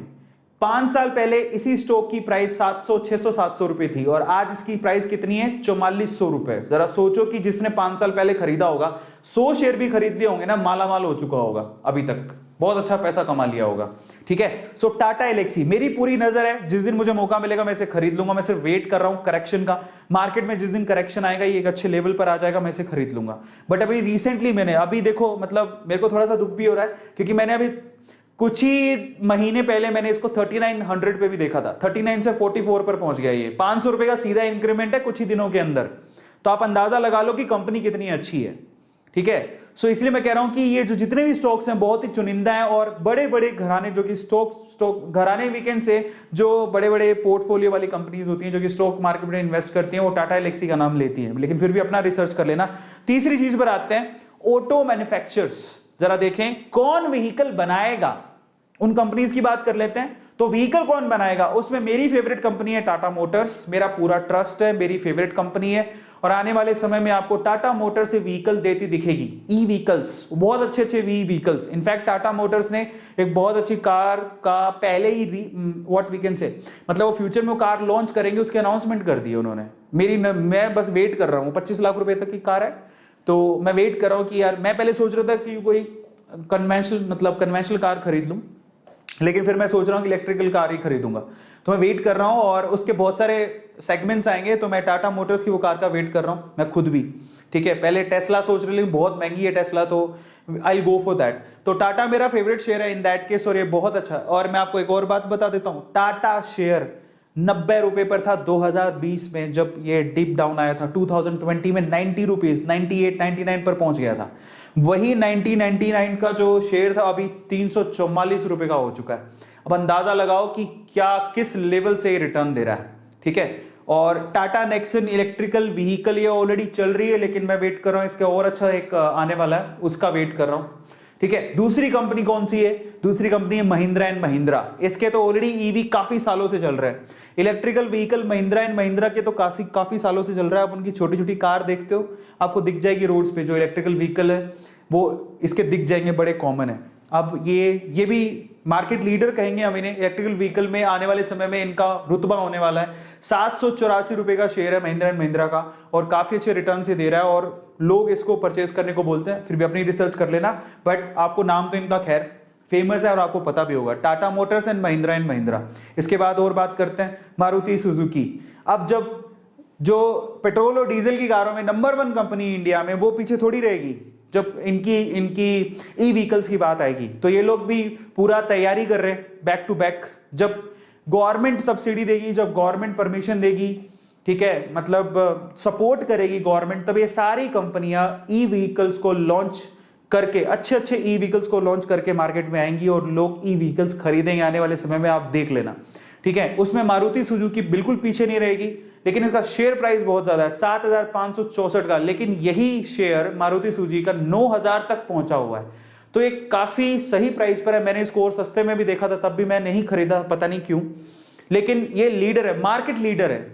5 साल पहले इसी स्टॉक की प्राइस 700, 600, 700 रुपए थी और आज इसकी प्राइस कितनी है, 4400 रुपए। जरा सोचो कि जिसने 5 साल पहले खरीदा होगा, 100 शेयर भी खरीद लिए होंगे ना, माला माल हो चुका होगा अभी तक, बहुत अच्छा पैसा कमा लिया होगा। ठीक है, सो टाटा एलेक्सी मेरी पूरी नजर है, जिस दिन मुझे मौका मिलेगा मैं इसे खरीद लूंगा। मैं सिर्फ वेट कर रहा हूं करेक्शन का, मार्केट में जिस दिन करेक्शन आएगा, ये एक अच्छे लेवल पर आ जाएगा, मैं इसे खरीद लूंगा। बट अभी रिसेंटली मैंने अभी देखो, मतलब मेरे को थोड़ा सा दुख भी हो रहा है क्योंकि मैंने अभी कुछ ही महीने पहले मैंने इसको 3900 पे भी देखा था, 39 से 44 पर पहुंच गया। ये 500 रुपए का सीधा इंक्रीमेंट है कुछ ही दिनों के अंदर। तो आप अंदाजा लगा लो कि कंपनी कितनी अच्छी है। ठीक है, सो इसलिए मैं कह रहा हूं कि ये जो जितने भी स्टॉक्स हैं बहुत ही चुनिंदा है और बड़े बड़े घराने जो कि स्टॉक घराने वीकेंड से जो बड़े बड़े पोर्टफोलियो वाली कंपनीज होती हैं जो कि स्टॉक मार्केट में इन्वेस्ट करती हैं, वो टाटा एलेक्सी का नाम लेती हैं, लेकिन फिर भी अपना रिसर्च कर लेना। तीसरी चीज पर आते हैं, ऑटो मैन्युफैक्चरर्स। जरा देखें कौन व्हीकल बनाएगा, उन कंपनीज की बात कर लेते हैं। तो व्हीकल कौन बनाएगा, उसमें मेरी फेवरेट कंपनी है टाटा मोटर्स, मेरा पूरा ट्रस्ट है, मेरी फेवरेट कंपनी है और आने वाले समय में आपको टाटा मोटर्स से व्हीकल देती दिखेगी, ई व्हीकल्स, बहुत अच्छे अच्छे व्हीकल्स। इनफैक्ट टाटा मोटर्स ने एक बहुत अच्छी कार का पहले ही व्हाट वी कैन से, मतलब वो फ्यूचर में वो कार लॉन्च करेंगे उसके अनाउंसमेंट कर दिए उन्होंने। मैं बस वेट कर रहा हूँ, 25 लाख रुपए तक की कार है, तो मैं वेट कर रहा हूँ कि यार, मैं पहले सोच रहा था कि कोई कन्वेंशनल कार खरीद लूं, लेकिन फिर मैं सोच रहा हूं कि इलेक्ट्रिकल कार ही खरीदूंगा। तो मैं वेट कर रहा हूं और उसके बहुत सारे सेगमेंट्स आएंगे, तो मैं टाटा मोटर्स की वो कार का वेट कर रहा हूं, मैं खुद भी। ठीक है, पहले टेस्ला सोच रही, लेकिन बहुत महंगी है टेस्ला, तो I will go for that. तो टाटा मेरा फेवरेट शेयर है इन दैट केस, और ये बहुत अच्छा। और मैं आपको एक और बात बता देता हूं, टाटा शेयर 90 रुपए पर था 2020 में, जब ये डिप डाउन आया था 2020 में 90 रुपीज, 98, 99 पर पहुंच गया था। वही 99 का जो शेयर था अभी 344 रुपए का हो चुका है। अब अंदाजा लगाओ कि क्या किस लेवल से ये रिटर्न दे रहा है। ठीक है, और टाटा नेक्सन इलेक्ट्रिकल व्हीकल ये ऑलरेडी चल रही है, लेकिन मैं वेट कर रहा हूं इसके और अच्छा एक आने वाला है, उसका वेट कर रहा हूं। ठीक है, दूसरी कंपनी कौन सी है, दूसरी कंपनी है महिंद्रा एंड महिंद्रा। इसके तो ऑलरेडी ईवी काफी सालों से चल रहा है, electrical vehicle Mahindra and Mahindra के तो काफी सालों से चल रहा है। आप उनकी छोटी छोटी कार देखते हो, आपको दिख जाएगी रोड्स पे, जो इलेक्ट्रिकल व्हीकल है वो इसके दिख जाएंगे, बड़े कॉमन है। अब ये भी मार्केट लीडर कहेंगे हम इन्हें, इलेक्ट्रिकल व्हीकल में आने वाले समय में इनका रुतबा होने वाला है। 784 रुपए का शेयर है महिंद्रा एंड महिंद्रा का, और काफी अच्छे रिटर्न से दे रहा है, और लोग इसको परचेज करने को बोलते हैं। फिर भी अपनी रिसर्च कर लेना, बट आपको नाम तो इनका खैर फेमस है और आपको पता भी होगा, टाटा मोटर्स एंड महिंद्रा। इसके बाद और बात करते हैं मारुति सुजुकी। अब जब जो पेट्रोल और डीजल की कारों में नंबर 1 कंपनी इंडिया में, वो पीछे थोड़ी रहेगी जब इनकी ई व्हीकल्स की बात आएगी। तो ये लोग भी पूरा तैयारी कर रहे हैं बैक टू बैक, जब गवर्नमेंट सब्सिडी देगी, जब गवर्नमेंट परमिशन देगी, ठीक है, मतलब सपोर्ट करेगी गवर्नमेंट, तब ये सारी कंपनियां ई व्हीकल्स को लॉन्च करके, अच्छे अच्छे ई व्हीकल्स को लॉन्च करके मार्केट में आएंगी और लोग ई व्हीकल्स खरीदेंगे आने वाले समय में, आप देख लेना। ठीक है, उसमें मारुति सुजुकी बिल्कुल पीछे नहीं रहेगी, लेकिन इसका शेयर प्राइस बहुत ज्यादा है, 7564 का, लेकिन यही शेयर मारुति सुजुकी का 9000 तक पहुंचा हुआ है। तो ये काफी सही प्राइस पर है। मैंने इसको और सस्ते में भी देखा था, तब भी मैं नहीं खरीदा, पता नहीं क्यों, लेकिन ये लीडर है, मार्केट लीडर है।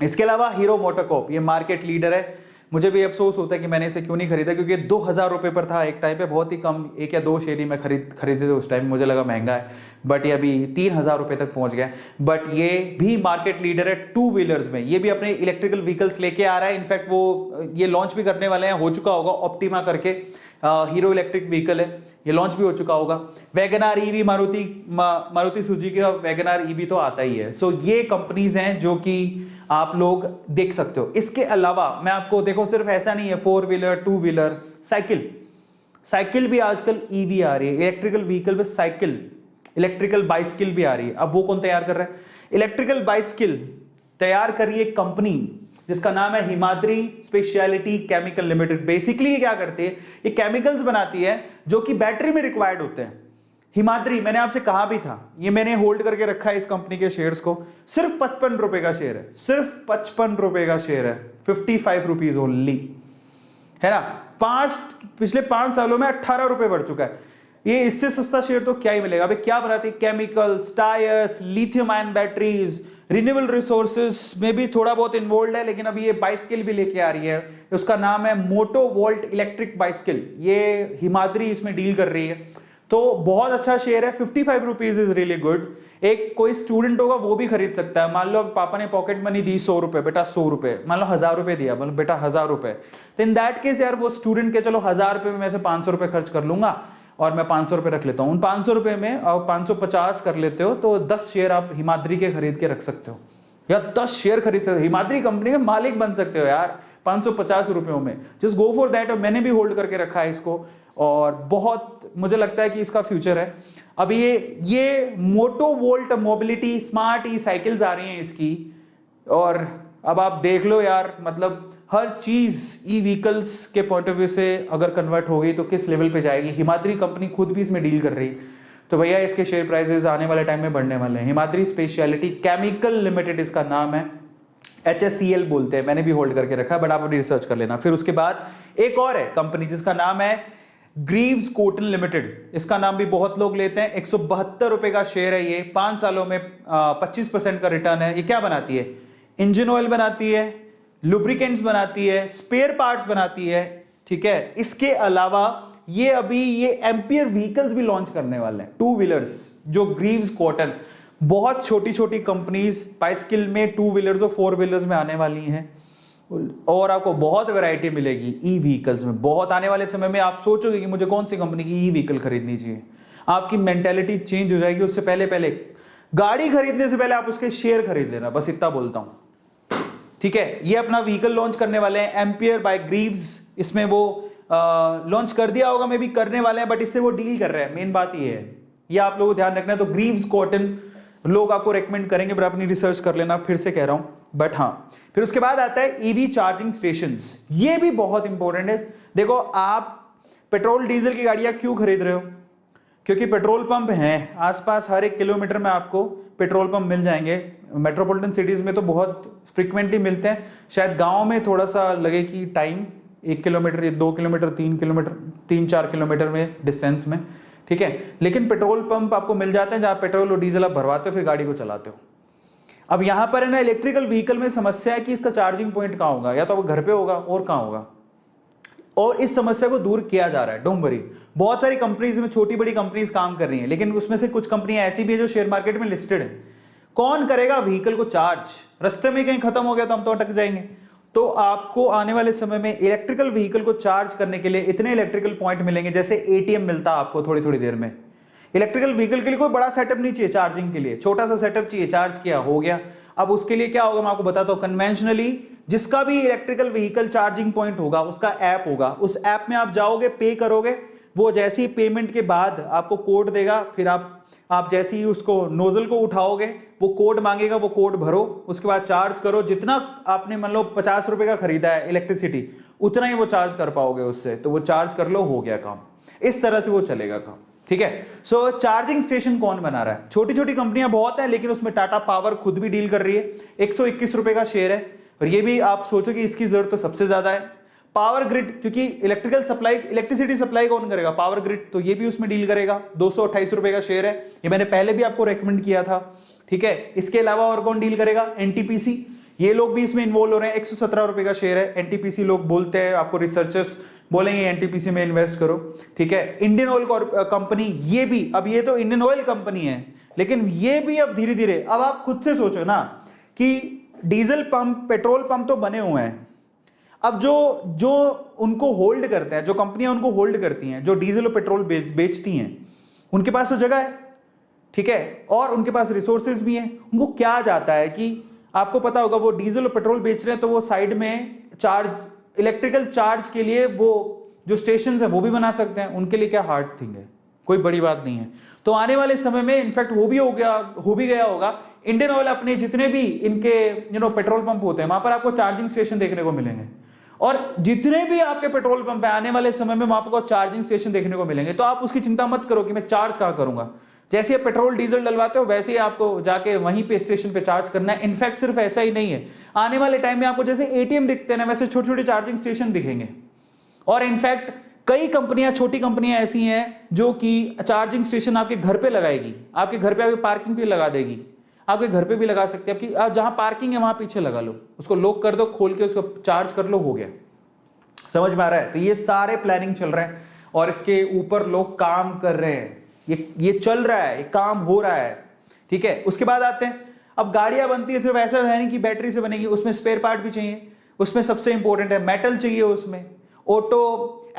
इसके अलावा हीरो मोटोकॉर्प, ये मार्केट लीडर है। मुझे भी अफसोस होता है कि मैंने इसे क्यों नहीं खरीदा, क्योंकि 2000 रुपये पर था एक टाइम पे, बहुत ही कम, 1 या 2 शेयर ही मैं खरीदे थे उस टाइम, मुझे लगा महंगा है, बट ये अभी 3000 रुपये तक पहुंच गया। बट ये भी मार्केट लीडर है टू व्हीलर्स में, ये भी अपने इलेक्ट्रिकल व्हीकल्स लेके आ रहा है। इनफैक्ट वो ये लॉन्च भी करने वाले हैं, हो चुका होगा, ऑप्टिमा करके हीरो इलेक्ट्रिक व्हीकल है, ये लॉन्च भी हो चुका होगा। वैगनार ईवी, मारुति सुजुकी का वैगनार ईवी तो आता ही है। सो ये कंपनीज हैं जो कि आप लोग देख सकते हो। इसके अलावा मैं आपको, देखो सिर्फ ऐसा नहीं है 4 व्हीलर 2 व्हीलर, साइकिल भी आजकल ईवी आ रही है, इलेक्ट्रिकल व्हीकल पे साइकिल, इलेक्ट्रिकल बाइसिकल भी आ रही है। अब वो कौन तैयार कर रहा है? इलेक्ट्रिकल बाइसिकल तैयार कर रही है कंपनी जिसका नाम है Himadri speciality chemical limited. Basically ये क्या करती है? ये केमिकल्स बनाती है जो कि बैटरी में रिक्वायर्ड होते हैं। हिमाद्री, मैंने आपसे कहा भी था, ये मैंने होल्ड करके रखा है इस कंपनी के शेयर्स को, सिर्फ 55 रुपए का शेयर है, सिर्फ 55 रुपए का शेयर है, 55 रुपीज ओनली, है ना। पिछले 5 सालों में 18 रुपए बढ़ चुका है। ये इससे सस्ता शेयर तो क्या ही मिलेगा। अभी क्या बनाती है? Chemicals, tyres, lithium ion batteries, renewable resources में भी थोड़ा बहुत इन्वॉल्व है, लेकिन अभी ये बाइसिकल भी लेके आ रही है, उसका नाम है मोटो वोल्ट इलेक्ट्रिक बाइसिकल, ये हिमाद्री इसमें डील कर रही है। तो बहुत अच्छा शेयर है, 55 रुपीज इज रियली गुड। एक कोई स्टूडेंट होगा वो भी खरीद सकता है। मान लो पापा ने पॉकेट मनी दी 100 रुपए, बेटा 100 रुपए, मान लो 1000 रुपए दिया, मतलब बेटा 1000 रुपए, तो इन दैट केस यार वो स्टूडेंट के, चलो 1000 रुपए में मैं से 500 रुपए खर्च कर लूंगा और मैं 500 रुपए रख लेता हूँ। उन 500 रुपए में और 550 कर लेते हो तो 10 शेयर आप हिमाद्री के खरीद के रख सकते हो, या 10 शेयर खरीद सकते हो, हिमाद्री कंपनी के मालिक बन सकते हो यार 550 रुपयों में। Just go for that. और मैंने भी होल्ड करके रखा है इसको, और बहुत मुझे लगता है कि इसका फ्यूचर है। अब ये मोटो वोल्ट मोबिलिटी स्मार्ट ई साइकिल्स आ रही हैं इसकी, और अब आप देख लो यार, मतलब हर चीज ई व्हीकल्स के पॉइंट ऑफ व्यू से अगर कन्वर्ट हो गई तो किस लेवल पे जाएगी। हिमाद्री कंपनी खुद भी इसमें डील कर रही है, तो भैया इसके शेयर प्राइसेस आने वाले टाइम में बढ़ने वाले हैं। हिमाद्री स्पेशलिटी केमिकल लिमिटेड इसका नाम है, HSCL बोलते हैं, मैंने भी होल्ड करके रखा है, बट आप अपनी रिसर्च कर लेना। फिर उसके बाद एक और है कंपनी जिसका नाम है ग्रीव्स कॉटन लिमिटेड, इसका नाम भी बहुत लोग लेते हैं। 172 रुपए का शेयर है ये, 5 सालों में 25% का रिटर्न है। ये क्या बनाती है? इंजन ऑयल बनाती है, लुब्रिकेंट्स बनाती है, स्पेयर पार्ट्स बनाती है, ठीक है। इसके अलावा ये अभी ये एम्पियर व्हीकल्स भी लॉन्च करने वाले हैं, 2 व्हीलर्स, जो ग्रीव्स कॉटन, बहुत छोटी छोटी कंपनीज बाइसिकल में, 2 व्हीलर्स और 4 व्हीलर्स में आने वाली हैं, और आपको बहुत वैरायटी मिलेगी ई व्हीकल्स में। बहुत आने वाले समय में आप सोचोगे कि मुझे कौन सी कंपनी की ई व्हीकल खरीदनी चाहिए, आपकी मेंटेलिटी चेंज हो जाएगी। उससे पहले गाड़ी खरीदने से पहले आप उसके शेयर खरीद लेना, बस इतना बोलता हूं, ठीक है। ये अपना व्हीकल लॉन्च करने वाले हैं, एम्पियर बाय ग्रीव्स, इसमें वो लॉन्च कर दिया होगा, मैं भी करने वाले हैं, बट इससे वो डील कर रहे हैं। मेन बात ये है, ये आप लोगों को ध्यान रखना है। तो ग्रीव्स कॉटन लोग आपको रेकमेंड करेंगे, पर अपनी रिसर्च कर लेना, फिर से कह रहा हूं। बट हाँ, फिर उसके बाद आता है ईवी चार्जिंग स्टेशंस, ये भी बहुत इंपॉर्टेंट है। देखो, आप पेट्रोल डीजल की गाड़ियां क्यों खरीद रहे हो? क्योंकि पेट्रोल पंप हैं आसपास, हर 1 किलोमीटर में आपको पेट्रोल पंप मिल जाएंगे। मेट्रोपॉलिटन सिटीज में तो बहुत फ्रिक्वेंटली मिलते हैं, शायद गांव में थोड़ा सा लगे कि time, 1 kilometre, 2 kilometre, 3 kilometre, 3-4 kilometre में डिस्टेंस में, ठीक है। लेकिन पेट्रोल पंप आपको मिल जाते हैं जहां पेट्रोल और डीजल आप भरवाते हो, फिर गाड़ी को चलाते हो। अब यहां पर है ना, इलेक्ट्रिकल व्हीकल में समस्या है कि इसका चार्जिंग पॉइंट कहां होगा, या तो घर पे होगा और कहां होगा, और इस समस्या को दूर किया जा रहा है। डोंट वरी, बहुत सारी कंपनीज में, छोटी बड़ी कंपनीज काम कर रही हैं, लेकिन उसमें से कुछ कंपनियां ऐसी भी है जो शेयर मार्केट में लिस्टेड है। कौन करेगा व्हीकल को चार्ज? रास्ते में कहीं खत्म हो गया तो हम तो अटक जाएंगे। तो आपको आने वाले समय में इलेक्ट्रिकल व्हीकल को चार्ज करने के लिए इतने इलेक्ट्रिकल पॉइंट मिलेंगे, जैसे एटीएम मिलता है आपको थोड़ी थोड़ी देर में। इलेक्ट्रिकल व्हीकल के लिए कोई बड़ा सेटअप नहीं चाहिए चार्जिंग के लिए, छोटा सा सेटअप चाहिए, चार्ज किया हो गया। अब उसके लिए क्या होगा मैं आपको बताता हूं। कन्वेंशनली जिसका भी इलेक्ट्रिकल व्हीकल चार्जिंग पॉइंट होगा, उसका ऐप होगा, उस ऐप में आप जाओगे, पे करोगे, वो जैसे ही पेमेंट के बाद आपको कोड देगा, फिर आप जैसे ही उसको नोजल को उठाओगे, वो कोड मांगेगा, वो कोड भरो, उसके बाद चार्ज करो। जितना आपने मान लो 50 रुपए का खरीदा है इलेक्ट्रिसिटी, उतना ही वो चार्ज कर पाओगे उससे, तो वो चार्ज कर लो, हो गया काम। इस तरह से वो चलेगा काम, ठीक है। सो चार्जिंग स्टेशन कौन बना रहा है? छोटी छोटी कंपनियां बहुत है, लेकिन उसमें टाटा पावर खुद भी डील कर रही है। 121 रुपए का शेयर है, और ये भी आप सोचो कि इसकी जरूरत तो सबसे ज्यादा है। पावर ग्रिड, क्योंकि इलेक्ट्रिसिटी सप्लाई कौन करेगा? पावर ग्रिड, तो ये भी उसमें डील करेगा। 228 रुपए का शेयर है, ये मैंने पहले भी आपको रेकमेंड किया था, ठीक है। इसके अलावा और कौन डील करेगा? एनटीपीसी, ये लोग भी इसमें इन्वॉल्व हो रहे हैं। 117 रुपए का शेयर है। एनटीपीसी लोग बोलते हैं, आपको रिसर्चर्स बोलेंगे एनटीपीसी में इन्वेस्ट करो, ठीक है। इंडियन ऑयल कंपनी, ये भी, अब ये तो इंडियन ऑयल कंपनी है, लेकिन ये भी अब धीरे धीरे, अब आप खुद से सोचो ना कि डीजल पंप, पेट्रोल पंप तो बने हुए हैं, अब जो उनको होल्ड करते हैं, जो कंपनियां उनको होल्ड करती हैं, जो डीजल और पेट्रोल बेचती हैं, उनके पास तो जगह है, ठीक है, और उनके पास रिसोर्सेज भी हैं। उनको क्या जाता है कि आपको पता होगा वो डीजल और पेट्रोल बेच रहे हैं, तो वो साइड में चार्ज, इलेक्ट्रिकल चार्ज के लिए वो जो स्टेशन है वो भी बना सकते हैं। उनके लिए क्या हार्ड थिंग है, कोई बड़ी बात नहीं है। तो आने वाले समय में इनफैक्ट हो भी गया होगा, इंडियन ऑयल अपने जितने भी इनके पेट्रोल पंप होते हैं, वहां पर आपको चार्जिंग स्टेशन देखने को मिलेंगे, और जितने भी आपके पेट्रोल पंप है आने वाले समय में वहां आपको चार्जिंग स्टेशन देखने को मिलेंगे। तो आप उसकी चिंता मत करो कि मैं चार्ज कहां करूंगा, जैसे आप पेट्रोल डीजल डलवाते हो वैसे ही आपको जाके वहीं पे स्टेशन पे चार्ज करना है। इनफैक्ट सिर्फ ऐसा ही नहीं है, आने वाले टाइम में आपको जैसे एटीएम दिखते हैं ना, वैसे छोटे छोटे चार्जिंग स्टेशन दिखेंगे। और इनफैक्ट कई कंपनियां, छोटी कंपनियां ऐसी हैं जो कि चार्जिंग स्टेशन आपके घर पे लगाएगी, आपके घर पे आपकी पार्किंग पे लगा देगी, आपके घर पे भी लगा सकते हैं। आप जहां पार्किंग है वहां पीछे लगा लो, उसको लॉक कर दो, खोल के उसको चार्ज कर लो, हो गया। समझ में आ रहा है? तो ये सारे प्लानिंग चल रहे हैं और इसके ऊपर लोग काम कर रहे हैं, ये चल रहा है, ये काम हो रहा है, ठीक है। उसके बाद आते हैं, अब गाड़ियां बनती है सिर्फ ऐसा है नहीं कि बैटरी से बनेगी, उसमें स्पेयर पार्ट भी चाहिए। उसमें सबसे इंपॉर्टेंट है मेटल चाहिए। उसमें ऑटो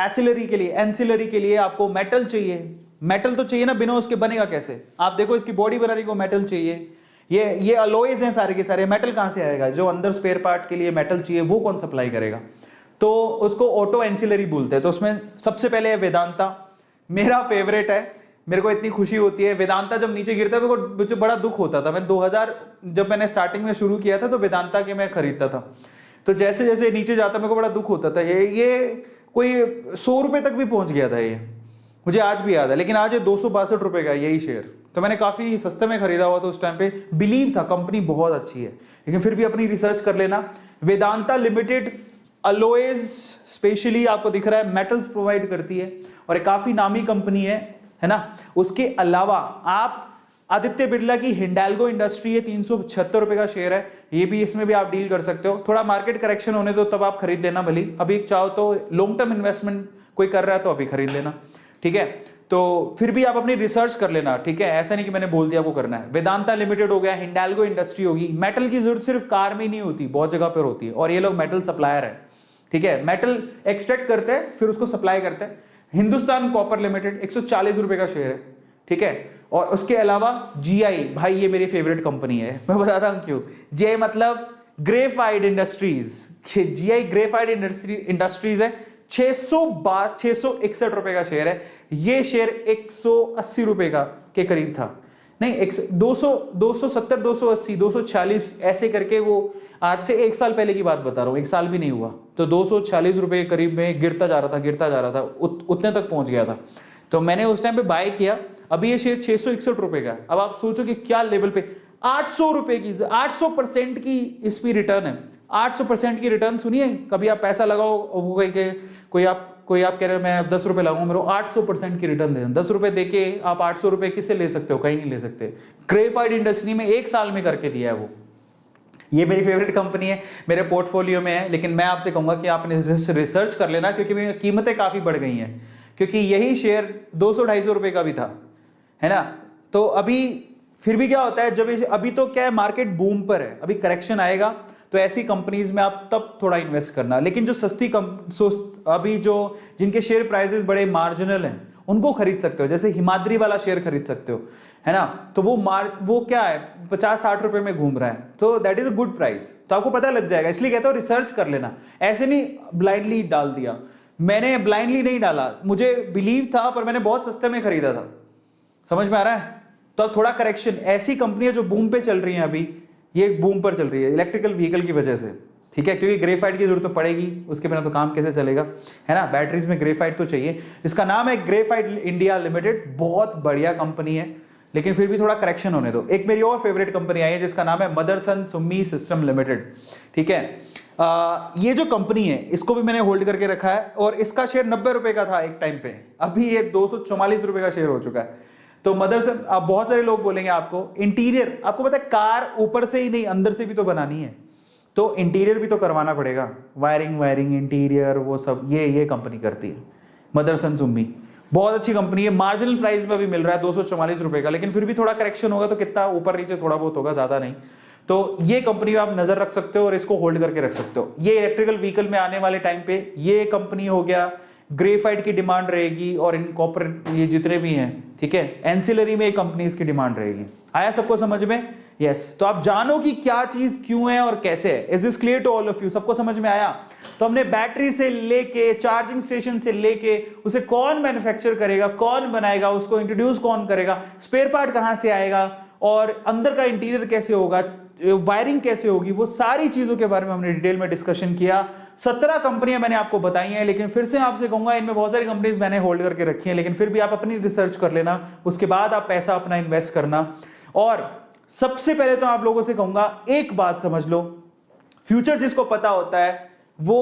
एसिलरी के लिए आपको मेटल चाहिए। मेटल तो चाहिए ना, बिना उसके बनेगा कैसे? आप देखो इसकी बॉडी बनाने को मेटल चाहिए, ये अलॉयज हैं सारे के सारे, मेटल कहां से आएगा? जो अंदर स्पेयर पार्ट के लिए मेटल चाहिए वो कौन सप्लाई करेगा? तो उसको ऑटो एंसिलरी बोलते हैं। तो उसमें सबसे पहले है वेदांता, मेरा फेवरेट है, मेरे को इतनी खुशी होती है। वेदांता जब नीचे गिरता है मेरे को मुझे बड़ा दुख होता था। मैं 2000 जब मैंने स्टार्टिंग में शुरू किया था तो वेदांता के मैं खरीदता था, तो जैसे जैसे नीचे जाता मेरे को बड़ा दुख होता था। ये कोई 100 रुपए तक भी पहुंच गया था, ये मुझे आज भी याद है। लेकिन आज ये 262 रुपए का यही शेयर, तो मैंने काफी सस्ते में खरीदा हुआ था उस टाइम पे, बिलीव था कंपनी बहुत अच्छी है। लेकिन फिर भी अपनी रिसर्च कर लेना। वेदांता लिमिटेड अलॉयज स्पेशली आपको दिख रहा है मेटल्स प्रोवाइड करती है और एक काफी नामी कंपनी है ना। उसके अलावा आप आदित्य बिरला की हिंडाल्गो इंडस्ट्री है, 376 रुपए का शेयर है, ये भी, इसमें भी आप डील कर सकते हो। थोड़ा मार्केट करेक्शन होने दो तब आप खरीद लेना भली, अभी चाहो तो लॉन्ग टर्म इन्वेस्टमेंट कोई कर रहा है तो अभी खरीद लेना, ठीक है। तो फिर भी आप अपनी रिसर्च कर लेना, ठीक है, ऐसा नहीं कि मैंने बोल दिया आपको करना है। वेदांता लिमिटेड हो गया, हिंडाल्गो इंडस्ट्री होगी। मेटल की जरूरत सिर्फ कार में ही नहीं होती, बहुत जगह पर होती है, और ये लोग मेटल सप्लायर है, ठीक है। मेटल एक्सट्रैक्ट करते हैं फिर उसको सप्लाई करते हैं। हिंदुस्तान कॉपर लिमिटेड 140 रुपए का शेयर है, ठीक है। और उसके अलावा जीआई, भाई ये मेरी फेवरेट कंपनी है, मैं बताता हूं क्यों। जीआई मतलब graphite industries, GI graphite industries है, 661 रुपए का शेयर है। ये शेयर 180 रुपए का के करीब था, नहीं 270, 280, 240 ऐसे करके, वो आज से 1 साल पहले की बात बता रहा हूँ, 1 साल भी नहीं हुआ, तो 240 रुपए के करीब में गिरता जा रहा था, उतने तक पहुंच गया था। तो मैंने उस टाइम पे बाय किया। अभी ये शेयर 661 रुपए का। अब आप सोचो कि क्या लेवल पे 800 रुपए की, 800% की इस पे रिटर्न है। 800% की रिटर्न सुनिए, कभी आप पैसा लगाओ, कोई आप कह रहे हो मैं 10 रुपए लगाऊंगा, मेरे को 800% की रिटर्न दे, 10 रुपए देके आप 800 रुपए किससे ले सकते हो? कहीं नहीं ले सकते। ग्रेफाइट इंडस्ट्री में 1 साल में करके दिया है वो। ये मेरी फेवरेट कंपनी है, मेरे पोर्टफोलियो में है, लेकिन मैं आपसे कहूंगा कि आप रिसर्च कर लेना, क्योंकि कीमतें काफी बढ़ गई हैं, क्योंकि यही शेयर 200-250 रुपए का भी था, है ना। तो अभी फिर भी क्या होता है, जब अभी तो क्या है, मार्केट बूम पर है, अभी करेक्शन आएगा तो ऐसी कंपनीज में आप तब थोड़ा इन्वेस्ट करना। लेकिन जो सस्ती अभी जो जिनके शेयर प्राइसेस बड़े मार्जिनल हैं उनको खरीद सकते हो, जैसे हिमाद्री वाला शेयर खरीद सकते हो, है ना। तो वो क्या है, 50-60 रुपए में घूम रहा है, तो that is a good price, तो आपको पता लग जाएगा। इसलिए कहता हूं रिसर्च कर लेना, ऐसे नहीं ब्लाइंडली डाल दिया। मैंने ब्लाइंडली नहीं डाला, मुझे बिलीव था, पर मैंने बहुत सस्ते में खरीदा था, समझ में आ रहा है। तो अब थोड़ा करेक्शन, ऐसी कंपनियां जो बूम पे चल रही हैं, अभी ये बूम पर चल रही है इलेक्ट्रिकल व्हीकल की वजह से, ठीक है, क्योंकि ग्रेफाइट की जरूरत तो पड़ेगी, उसके बिना तो काम कैसे चलेगा, है ना। बैटरीज में ग्रेफाइट तो चाहिए। इसका नाम है ग्रेफाइट इंडिया लिमिटेड, बहुत बढ़िया कंपनी है, लेकिन फिर भी थोड़ा करेक्शन होने दो। एक मेरी और फेवरेट कंपनी आई है जिसका नाम है मदरसन सुम्मी सिस्टम लिमिटेड, ठीक है। ये जो कंपनी है इसको भी मैंने होल्ड करके रखा है और इसका शेयर 90 रुपए का था एक टाइम पे, अभी ये 244 रुपए का शेयर हो चुका है। तो मदरसन, आप बहुत सारे लोग बोलेंगे आपको इंटीरियर, आपको पता है कार ऊपर से ही नहीं अंदर से भी तो बनानी है, तो इंटीरियर भी तो करवाना पड़ेगा, वायरिंग इंटीरियर वो सब ये कंपनी करती है मदरसन सुम्मी। बहुत अच्छी कंपनी है, मार्जिनल प्राइस में भी मिल रहा है 244 रुपए का, लेकिन फिर भी थोड़ा करेक्शन होगा तो कितना ऊपर नीचे थोड़ा बहुत होगा, ज्यादा नहीं। तो ये कंपनी में आप नजर रख सकते हो और इसको होल्ड करके रख सकते हो। ये इलेक्ट्रिकल व्हीकल में आने वाले टाइम पे ये कंपनी हो गया, ग्रेफाइट की डिमांड रहेगी और इन कॉर्पोरेट ये जितने भी हैं, ठीक है, एंसिलरी में कंपनीज की डिमांड रहेगी। आया सबको समझ में? यस। तो आप जानो कि क्या चीज क्यों है और कैसे है। Is this clear to all of you? सबको समझ में आया? तो हमने बैटरी से लेके चार्जिंग स्टेशन से लेके उसे कौन मैन्युफैक्चर करेगा, कौन बनाएगा, उसको इंट्रोड्यूस कौन करेगा, स्पेयर पार्ट कहां से आएगा और अंदर का इंटीरियर कैसे होगा, वायरिंग कैसे होगी, वो सारी चीजों के बारे में हमने डिटेल में डिस्कशन किया। 17 कंपनियां मैंने आपको बताई हैं, लेकिन फिर से आपसे कहूंगा इनमें बहुत सारी कंपनीज मैंने होल्ड करके रखी हैं, लेकिन फिर भी आप अपनी रिसर्च कर लेना, उसके बाद आप पैसा अपना इन्वेस्ट करना। और सबसे पहले तो आप लोगों से कहूंगा एक बात समझ लो, फ्यूचर जिसको पता होता है वो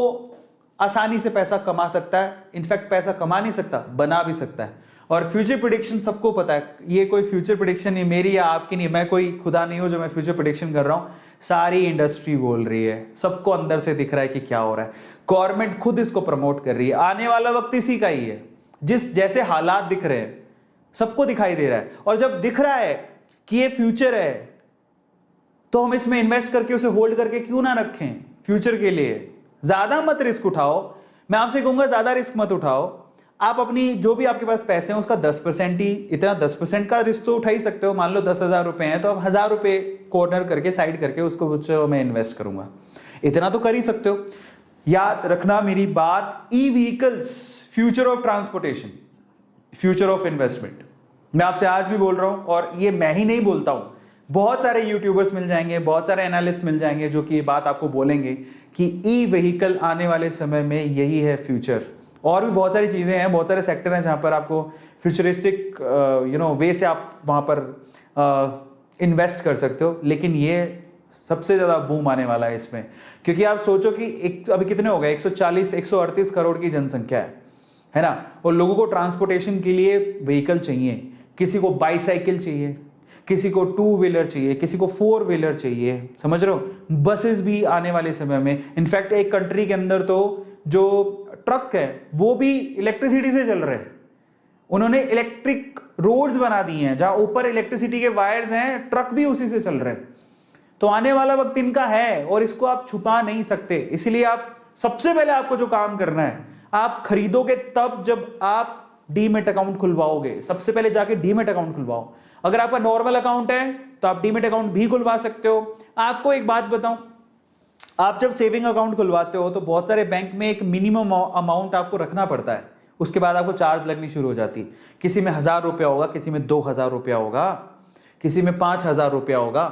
आसानी से पैसा कमा सकता है, इनफैक्ट पैसा कमा नहीं सकता, बना भी सकता है। और फ्यूचर प्रेडिक्शन सबको पता है, ये कोई फ्यूचर प्रेडिक्शन नहीं मेरी या आपकी नहीं, मैं कोई खुदा नहीं हूं जो मैं फ्यूचर प्रेडिक्शन कर रहा हूं, सारी इंडस्ट्री बोल रही है, सबको अंदर से दिख रहा है कि क्या हो रहा है, गवर्नमेंट खुद इसको प्रमोट कर रही है। आने वाला वक्त इसी का ही है, जिस जैसे हालात दिख रहे हैं सबको दिखाई दे रहा है, और जब दिख रहा है कि ये फ्यूचर है तो हम इसमें इन्वेस्ट करके उसे होल्ड करके क्यों ना रखें फ्यूचर के लिए। ज्यादा मत रिस्क उठाओ, मैं आपसे कहूंगा ज्यादा रिस्क मत उठाओ। आप अपनी जो भी आपके पास पैसे हैं उसका 10% ही, इतना 10% का रिस्क तो उठा ही सकते हो। मान लो 10,000 रुपए हैं तो आप 1,000 रुपए कॉर्नर करके साइड करके उसको मैं इन्वेस्ट करूंगा, इतना तो कर ही सकते हो। याद रखना मेरी बात, e vehicles future of transportation, future of investment, मैं आपसे आज भी बोल रहा हूं, और ये मैं ही नहीं बोलता हूं, बहुत सारे यूट्यूबर्स मिल जाएंगे, बहुत सारे एनालिस्ट मिल जाएंगे जो कि ये बात आपको बोलेंगे कि ई व्हीकल आने वाले समय में यही है फ्यूचर। और भी बहुत सारी चीजें हैं, बहुत सारे सेक्टर हैं जहां पर आपको फ्यूचरिस्टिक वे से आप वहां पर इन्वेस्ट कर सकते हो, लेकिन ये सबसे ज्यादा बूम आने वाला है इसमें, क्योंकि आप सोचो कि अभी कितने हो गए, 138 करोड़ की जनसंख्या है ना, और लोगों को ट्रांसपोर्टेशन के लिए व्हीकल चाहिए, किसी को बाईसाइकिल चाहिए, किसी को 2 व्हीलर चाहिए, किसी को 4 व्हीलर चाहिए, समझ रहे हो। बसेस भी आने वाले समय में, इनफैक्ट एक कंट्री के अंदर तो जो ट्रक है वो भी इलेक्ट्रिसिटी से चल रहे हैं, उन्होंने इलेक्ट्रिक रोड्स बना दी हैं जहां ऊपर इलेक्ट्रिसिटी के वायर्स हैं, ट्रक भी उसी से चल रहे हैं। तो आने वाला वक्त इनका है और इसको आप छुपा नहीं सकते। इसलिए आप सबसे पहले आपको जो काम करना है, आप खरीदोगे तब जब आप डीमेट अकाउंट खुलवाओगे, सबसे पहले जाके डीमेट अकाउंट खुलवाओ। अगर आपका नॉर्मल अकाउंट है तो आप डीमेट अकाउंट भी खुलवा सकते हो। आपको एक बात बताऊं, आप जब सेविंग अकाउंट खुलवाते हो तो बहुत सारे बैंक में एक मिनिमम अमाउंट आपको रखना पड़ता है, उसके बाद आपको चार्ज लगनी शुरू हो जाती है। किसी में 1,000 रुपया होगा, किसी में 2,000 रुपया होगा, किसी में 5,000 रुपया होगा।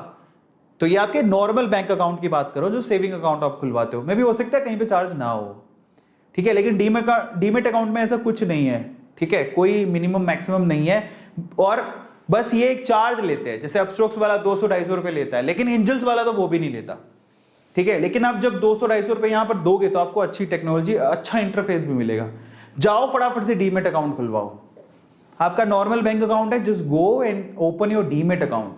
तो ये आपके नॉर्मल बैंक अकाउंट की बात करो, जो सेविंग अकाउंट आप खुलवाते हो। मे भी हो सकता है कहीं पे चार्ज ना हो, ठीक है, लेकिन डीमेट अकाउंट में ऐसा कुछ नहीं है, ठीक है, कोई मिनिमम मैक्सिमम नहीं है, और बस ये एक चार्ज लेते हैं। जैसे अपस्टॉक्स वाला 200-250 रुपए लेता है, लेकिन एंजल्स वाला तो वो भी नहीं लेता, ठीक है। लेकिन आप जब 200-250 रुपए यहां पर दोगे तो आपको अच्छी टेक्नोलॉजी, अच्छा इंटरफेस भी मिलेगा। जाओ फटाफट से डीमेट अकाउंट खुलवाओ। आपका नॉर्मल बैंक अकाउंट है, just go and open your demat account,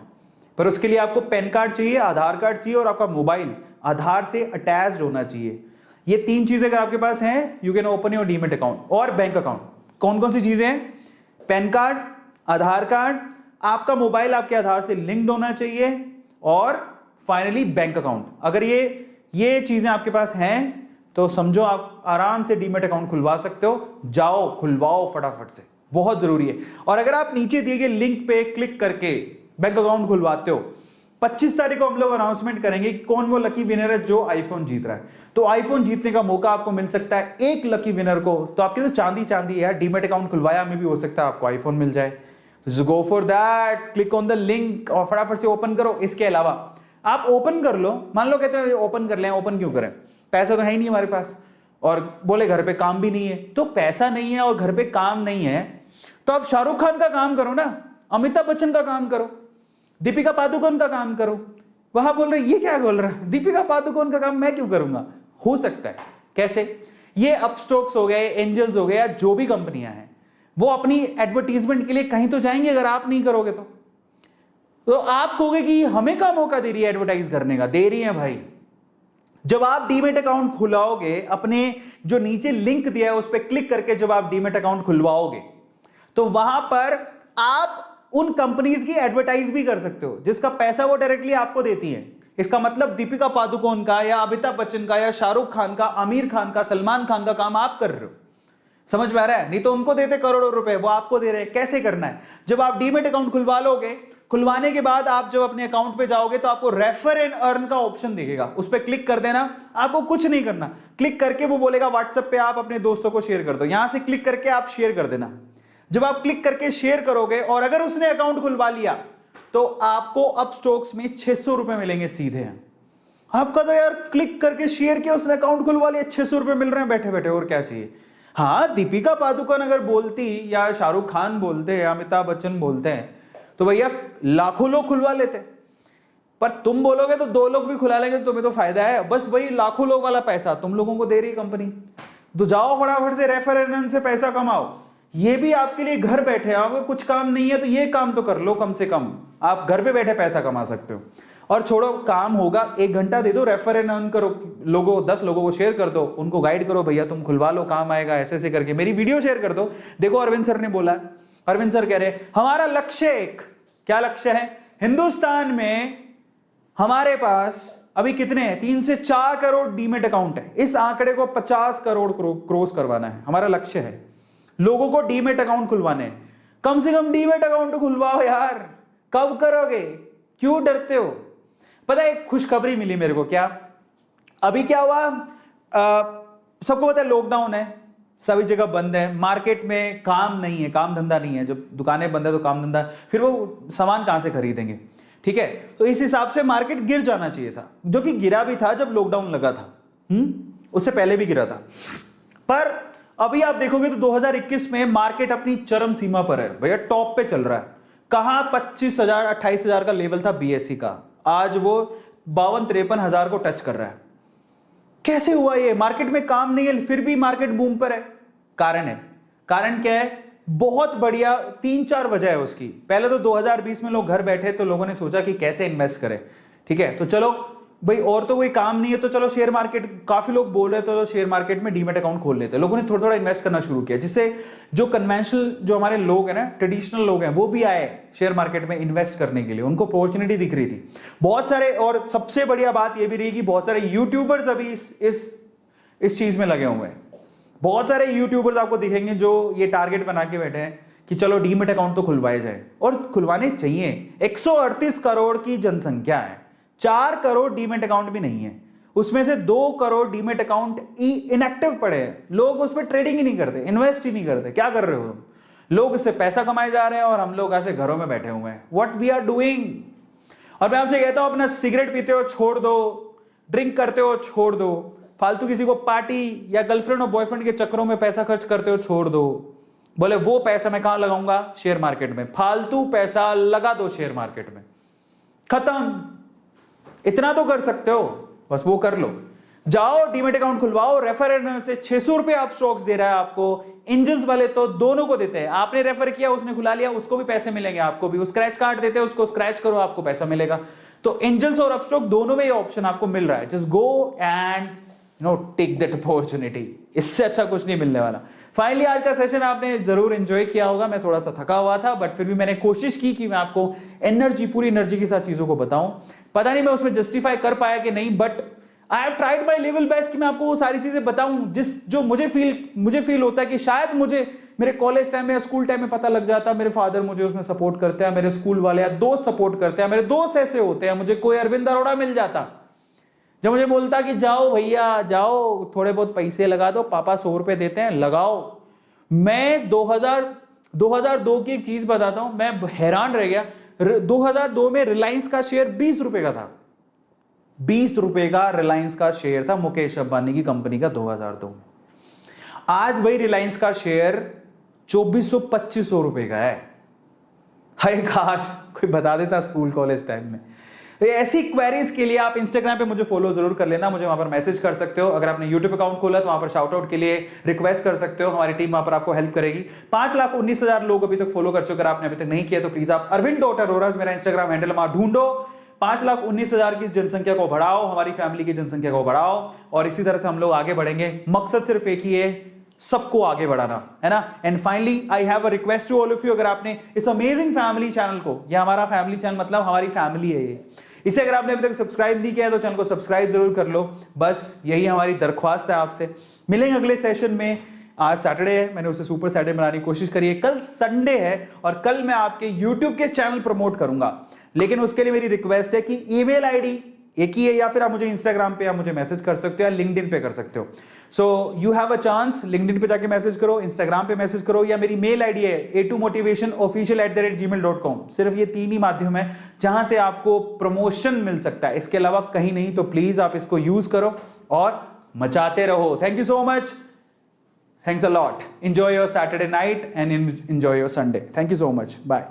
पर उसके लिए आपको पैन कार्ड चाहिए, आधार कार्ड चाहिए, और आपका मोबाइल आधार से अटैच्ड होना चाहिए। ये 3 चीजें अगर आपके पास हैं, you can open your demat account. और बैंक अकाउंट कौन कौन सी चीजें हैं? पैन कार्ड, आधार कार्ड, आपका मोबाइल आपके आधार से लिंक्ड होना चाहिए, और फाइनली बैंक अकाउंट। अगर ये चीजें आपके पास हैं तो समझो आप आराम से डीमेट अकाउंट खुलवा सकते हो। जाओ खुलवाओ फटाफट से, बहुत जरूरी है। और अगर आप नीचे दिए गए लिंक पे क्लिक करके बैंक अकाउंट खुलवाते हो, 25 तारीख को हम लोग अनाउंसमेंट करेंगे कि कौन वो लकी विनर है जो आईफोन जीत रहा है। तो आईफोन जीतने का मौका आपको मिल सकता है एक लकी विनर को। तो आपके तो चांदी है, डीमेट अकाउंट खुलवाया में भी हो सकता है आपको आईफोन मिल जाए। तो go for that, click on the link और फटाफट से ओपन करो। इसके अलावा आप ओपन कर लो, मान लो कहते हैं ओपन कर लें, ओपन क्यों करें, पैसा तो है ही नहीं हमारे पास, और बोले घर पे काम भी नहीं है। तो पैसा नहीं है और घर पे काम नहीं है तो आप शाहरुख खान का काम करो ना, अमिताभ बच्चन का काम करो, दीपिका पादुकोण का काम करो। वहां बोल रहे ये क्या बोल रहा है, दीपिका पादुकोण का काम मैं क्यों करूंगा? हो सकता है। कैसे? ये अपस्टॉक्स हो गए, एंजल्स हो गए, या जो भी कंपनियां हैं वो अपनी एडवर्टीजमेंट के लिए कहीं तो जाएंगे अगर आप नहीं करोगे तो आप कहोगे कि हमें क्या मौका दे रही है एडवर्टाइज करने का? दे रही है भाई। जब आप डीमेट अकाउंट खुलाओगे, अपने जो नीचे लिंक दिया है उस पर क्लिक करके जब आप डीमेट अकाउंट खुलवाओगे तो वहां पर आप उन कंपनीज की एडवर्टाइज भी कर सकते हो जिसका पैसा वो डायरेक्टली आपको देती है। इसका मतलब दीपिका पादुकोण का या अमिताभ बच्चन का या शाहरुख खान का, आमिर खान का, सलमान खान का काम आप कर रहे हो। समझ में आ रहा है? नहीं तो उनको देते करोड़ों रुपए, वो आपको दे रहे हैं। कैसे करना है? जब आप डीमेट अकाउंट खुलवा लोगे, खुलवाने के बाद आप जब अपने अकाउंट पे जाओगे तो आपको रेफर एंड अर्न का ऑप्शन दिखेगा, उस पर क्लिक कर देना। आपको कुछ नहीं करना, क्लिक करके वो बोलेगा व्हाट्सएप पे आप अपने दोस्तों को शेयर कर दो, यहां से क्लिक करके आप शेयर कर देना। जब आप क्लिक करके शेयर करोगे और अगर उसने अकाउंट खुलवा लिया तो आपको अपस्टॉक्स में 600 रुपए मिलेंगे सीधे। आपका तो यार क्लिक करके शेयर किया, उसने अकाउंट खुलवा लिया, 600 रुपए मिल रहे हैं बैठे बैठे, और क्या चाहिए? हाँ, दीपिका पादुकोण अगर बोलती या शाहरुख खान बोलते या अमिताभ बच्चन बोलते हैं तो भैया लाखों लोग खुलवा लेते, पर तुम बोलोगे तो 2 लोग भी खुला लेंगे, तुम्हें तो फायदा है। बस वही लाखों लोग वाला पैसा तुम लोगों को दे रही कंपनी, तो जाओ फटाफट से रेफर एंड से पैसा कमाओ। ये भी आपके लिए घर बैठे, आपको कुछ काम नहीं है तो ये काम तो कर लो, कम से कम आप घर पे बैठे पैसा कमा सकते हो। और छोड़ो काम होगा, 1 घंटा दे दो, रेफर एंड अर्न करो, लोगों 10 लोगों को शेयर कर दो, उनको गाइड करो, भैया तुम खुलवा लो, काम आएगा, ऐसे ऐसे करके मेरी वीडियो शेयर कर दो। देखो अरविंद सर ने बोला, अरविंद सर कह रहे हमारा लक्ष्य क्या लक्ष्य है? हिंदुस्तान में हमारे पास अभी कितने हैं? 3 से 4 करोड़ डीमेट अकाउंट है। इस आंकड़े को 50 करोड़ क्रॉस करवाना है, हमारा लक्ष्य है। लोगों को डीमेट अकाउंट खुलवाने, कम से कम डीमेट अकाउंट खुलवाओ यार। कब करोगे? क्यों डरते हो? पता है एक खुशखबरी मिली मेरे को। क्या? अभी क्या हुआ, सबको पता है लॉकडाउन है, सभी जगह बंद है, मार्केट में काम नहीं है, काम धंधा नहीं है। जब दुकानें बंद है तो काम धंधा, फिर वो सामान कहां से खरीदेंगे? ठीक है, तो इस हिसाब से मार्केट गिर जाना चाहिए था, जो कि गिरा भी था जब लॉकडाउन लगा था। उससे पहले भी गिरा था। पर अभी आप देखोगे तो 2021 में मार्केट अपनी चरम सीमा पर है भैया, टॉप पे चल रहा है। कहां 25,000 28,000 का लेवल था बीएससी का, आज वो 52-53 हजार को टच कर रहा है। कैसे हुआ ये? मार्केट में काम नहीं है फिर भी मार्केट बूम पर है। कारण है, कारण क्या है? बहुत बढ़िया 3-4 वजह है उसकी। पहले तो 2020 में लोग घर बैठे तो लोगों ने सोचा कि कैसे इन्वेस्ट करें। ठीक है, तो चलो भाई और तो कोई काम नहीं है तो चलो शेयर मार्केट, काफी लोग बोल रहे थे तो शेयर मार्केट में डीमेट अकाउंट खोल लेते हैं। लोगों ने थोड़ा थोड़ा इन्वेस्ट करना शुरू किया, जिससे जो कन्वेंशनल जो हमारे लोग हैं ना, ट्रेडिशनल लोग हैं, वो भी आए शेयर मार्केट में इन्वेस्ट करने के लिए। उनको अपॉर्चुनिटी दिख रही थी बहुत सारे। और सबसे बढ़िया बात यह भी रही कि बहुत सारे यूट्यूबर्स अभी इस चीज में लगे हुए हैं। बहुत सारे यूट्यूबर्स आपको दिखेंगे जो ये टारगेट बना के बैठे हैं कि चलो डीमेट अकाउंट तो खुलवाए जाए, और खुलवाने चाहिए। 138 करोड़ की जनसंख्या है, 4 करोड़ डीमेट अकाउंट भी नहीं है, उसमें से 2 करोड़ डीमेट अकाउंट इनएक्टिव पड़े हैं। लोग उस पर ट्रेडिंग ही नहीं करते, इन्वेस्ट ही नहीं करते। क्या कर रहे हो तुम? लोग इससे पैसा कमाए जा रहे हैं और हम लोग ऐसे घरों में बैठे हुए हैं। What we are doing? और मैं आपसे कहता हूं अपना सिगरेट पीते हो छोड़ दो, ड्रिंक करते हो छोड़ दो, फालतू किसी को पार्टी या गर्लफ्रेंड और बॉयफ्रेंड के चक्करों में पैसा खर्च करते हो छोड़ दो। बोले वो पैसा मैं कहां लगाऊंगा? शेयर मार्केट में। फालतू पैसा लगा दो शेयर मार्केट में, खत्म। इतना तो कर सकते हो, बस वो कर लो। जाओ डीमेट अकाउंट खुलवाओ, रेफर से 600 रुपए आप स्टॉक्स दे रहा है आपको। इंजन्स वाले तो दोनों को देते हैं, आपने रेफर किया उसने खुला लिया, उसको भी पैसे मिलेंगे, आपको भी। वो स्क्रैच कार्ड देते हैं, उसको स्क्रैच करो आपको पैसा मिलेगा। तो एंजल्स और अपस्टॉक दोनों में ये ऑप्शन आपको मिल रहा है। Just go and take that opportunity. इससे अच्छा कुछ नहीं मिलने वाला। फाइनली आज का सेशन आपने जरूर एंजॉय किया होगा। मैं थोड़ा सा थका हुआ था, बट फिर भी मैंने कोशिश की कि मैं आपको पूरी एनर्जी के साथ चीजों को बताऊं। पता नहीं मैं उसमें जस्टिफाई कर पाया कि नहीं, but I have tried my level best कि मैं आपको वो सारी चीजें बताऊं जो मुझे फील होता है कि शायद मुझे मेरे कॉलेज टाइम में या स्कूल टाइम में पता लग जाता। मेरे फादर मुझे उसमें सपोर्ट करते हैं, मेरे स्कूल वाले या दोस्त सपोर्ट करते हैं, मेरे दोस्त ऐसे होते हैं। मुझे कोई अरविंद अरोड़ा मिल जाता जो मुझे बोलता कि जाओ भैया जाओ, थोड़े बहुत पैसे लगा दो, पापा 100 रुपए देते हैं लगाओ। मैं 2002 की एक चीज बताता हूं, मैं हैरान रह गया। 2002 में रिलायंस का शेयर 20 रुपए का था। 20 रुपए का रिलायंस का शेयर था, मुकेश अंबानी की कंपनी का, 2002 में। आज भाई रिलायंस का शेयर 2400-2500 रुपए का है। हाय काश कोई बता देता स्कूल कॉलेज टाइम में। तो ऐसी क्वेरीज के लिए आप इंस्टाग्राम पे मुझे फॉलो जरूर कर लेना, मुझे वहां पर मैसेज कर सकते हो। अगर आपने यूट्यूब अकाउंट खोला तो वहां पर शाउट आउट के लिए रिक्वेस्ट कर सकते हो, हमारी टीम वहां पर आपको हेल्प करेगी। 5,19,000 लोग अभी तक फॉलो कर चुके, अगर आपने अभी तक नहीं किया तो प्लीज आप अरविंद.अरोराज मेरा इंस्टाग्राम हैंडल वहां ढूंढो। 5,19,000 की जनसंख्या को बढ़ाओ, हमारी फैमिली की जनसंख्या को बढ़ाओ, और इसी तरह से हम लोग आगे बढ़ेंगे। मकसद सिर्फ एक ही है, सबको आगे बढ़ाना, है ना। And finally I have a request to all of you, अगर आपने इस अमेजिंग फैमिली चैनल को, या हमारा फैमिली चैनल मतलब हमारी फैमिली है ये, इसे अगर आपने अभी तक सब्सक्राइब नहीं किया है तो चैनल को सब्सक्राइब जरूर कर लो। बस यही हमारी दरख्वास्त है आपसे। मिलेंगे अगले सेशन में। आज सैटरडे है, मैंने उसे सुपर सैटरडे बनाने की कोशिश करी है। कल संडे है और कल मैं आपके यूट्यूब के चैनल प्रमोट करूंगा, लेकिन उसके लिए मेरी रिक्वेस्ट है कि ईमेल आईडी एक ही है, या फिर आप मुझे इंस्टाग्राम पे आप मुझे मैसेज कर सकते हो, या लिंक्डइन पे कर सकते हो। So you have a chance, LinkedIn पे जाके मैसेज करो, इंस्टाग्राम पे मैसेज करो, या मेरी मेल आईडी है a2motivationofficial@gmail.com। सिर्फ ये 3 ही माध्यम है जहां से आपको प्रमोशन मिल सकता है, इसके अलावा कहीं नहीं। तो प्लीज आप इसको यूज करो और मचाते रहो। Thank you so much, thanks a lot. Enjoy your Saturday night and enjoy your Sunday. Thank you so much, bye.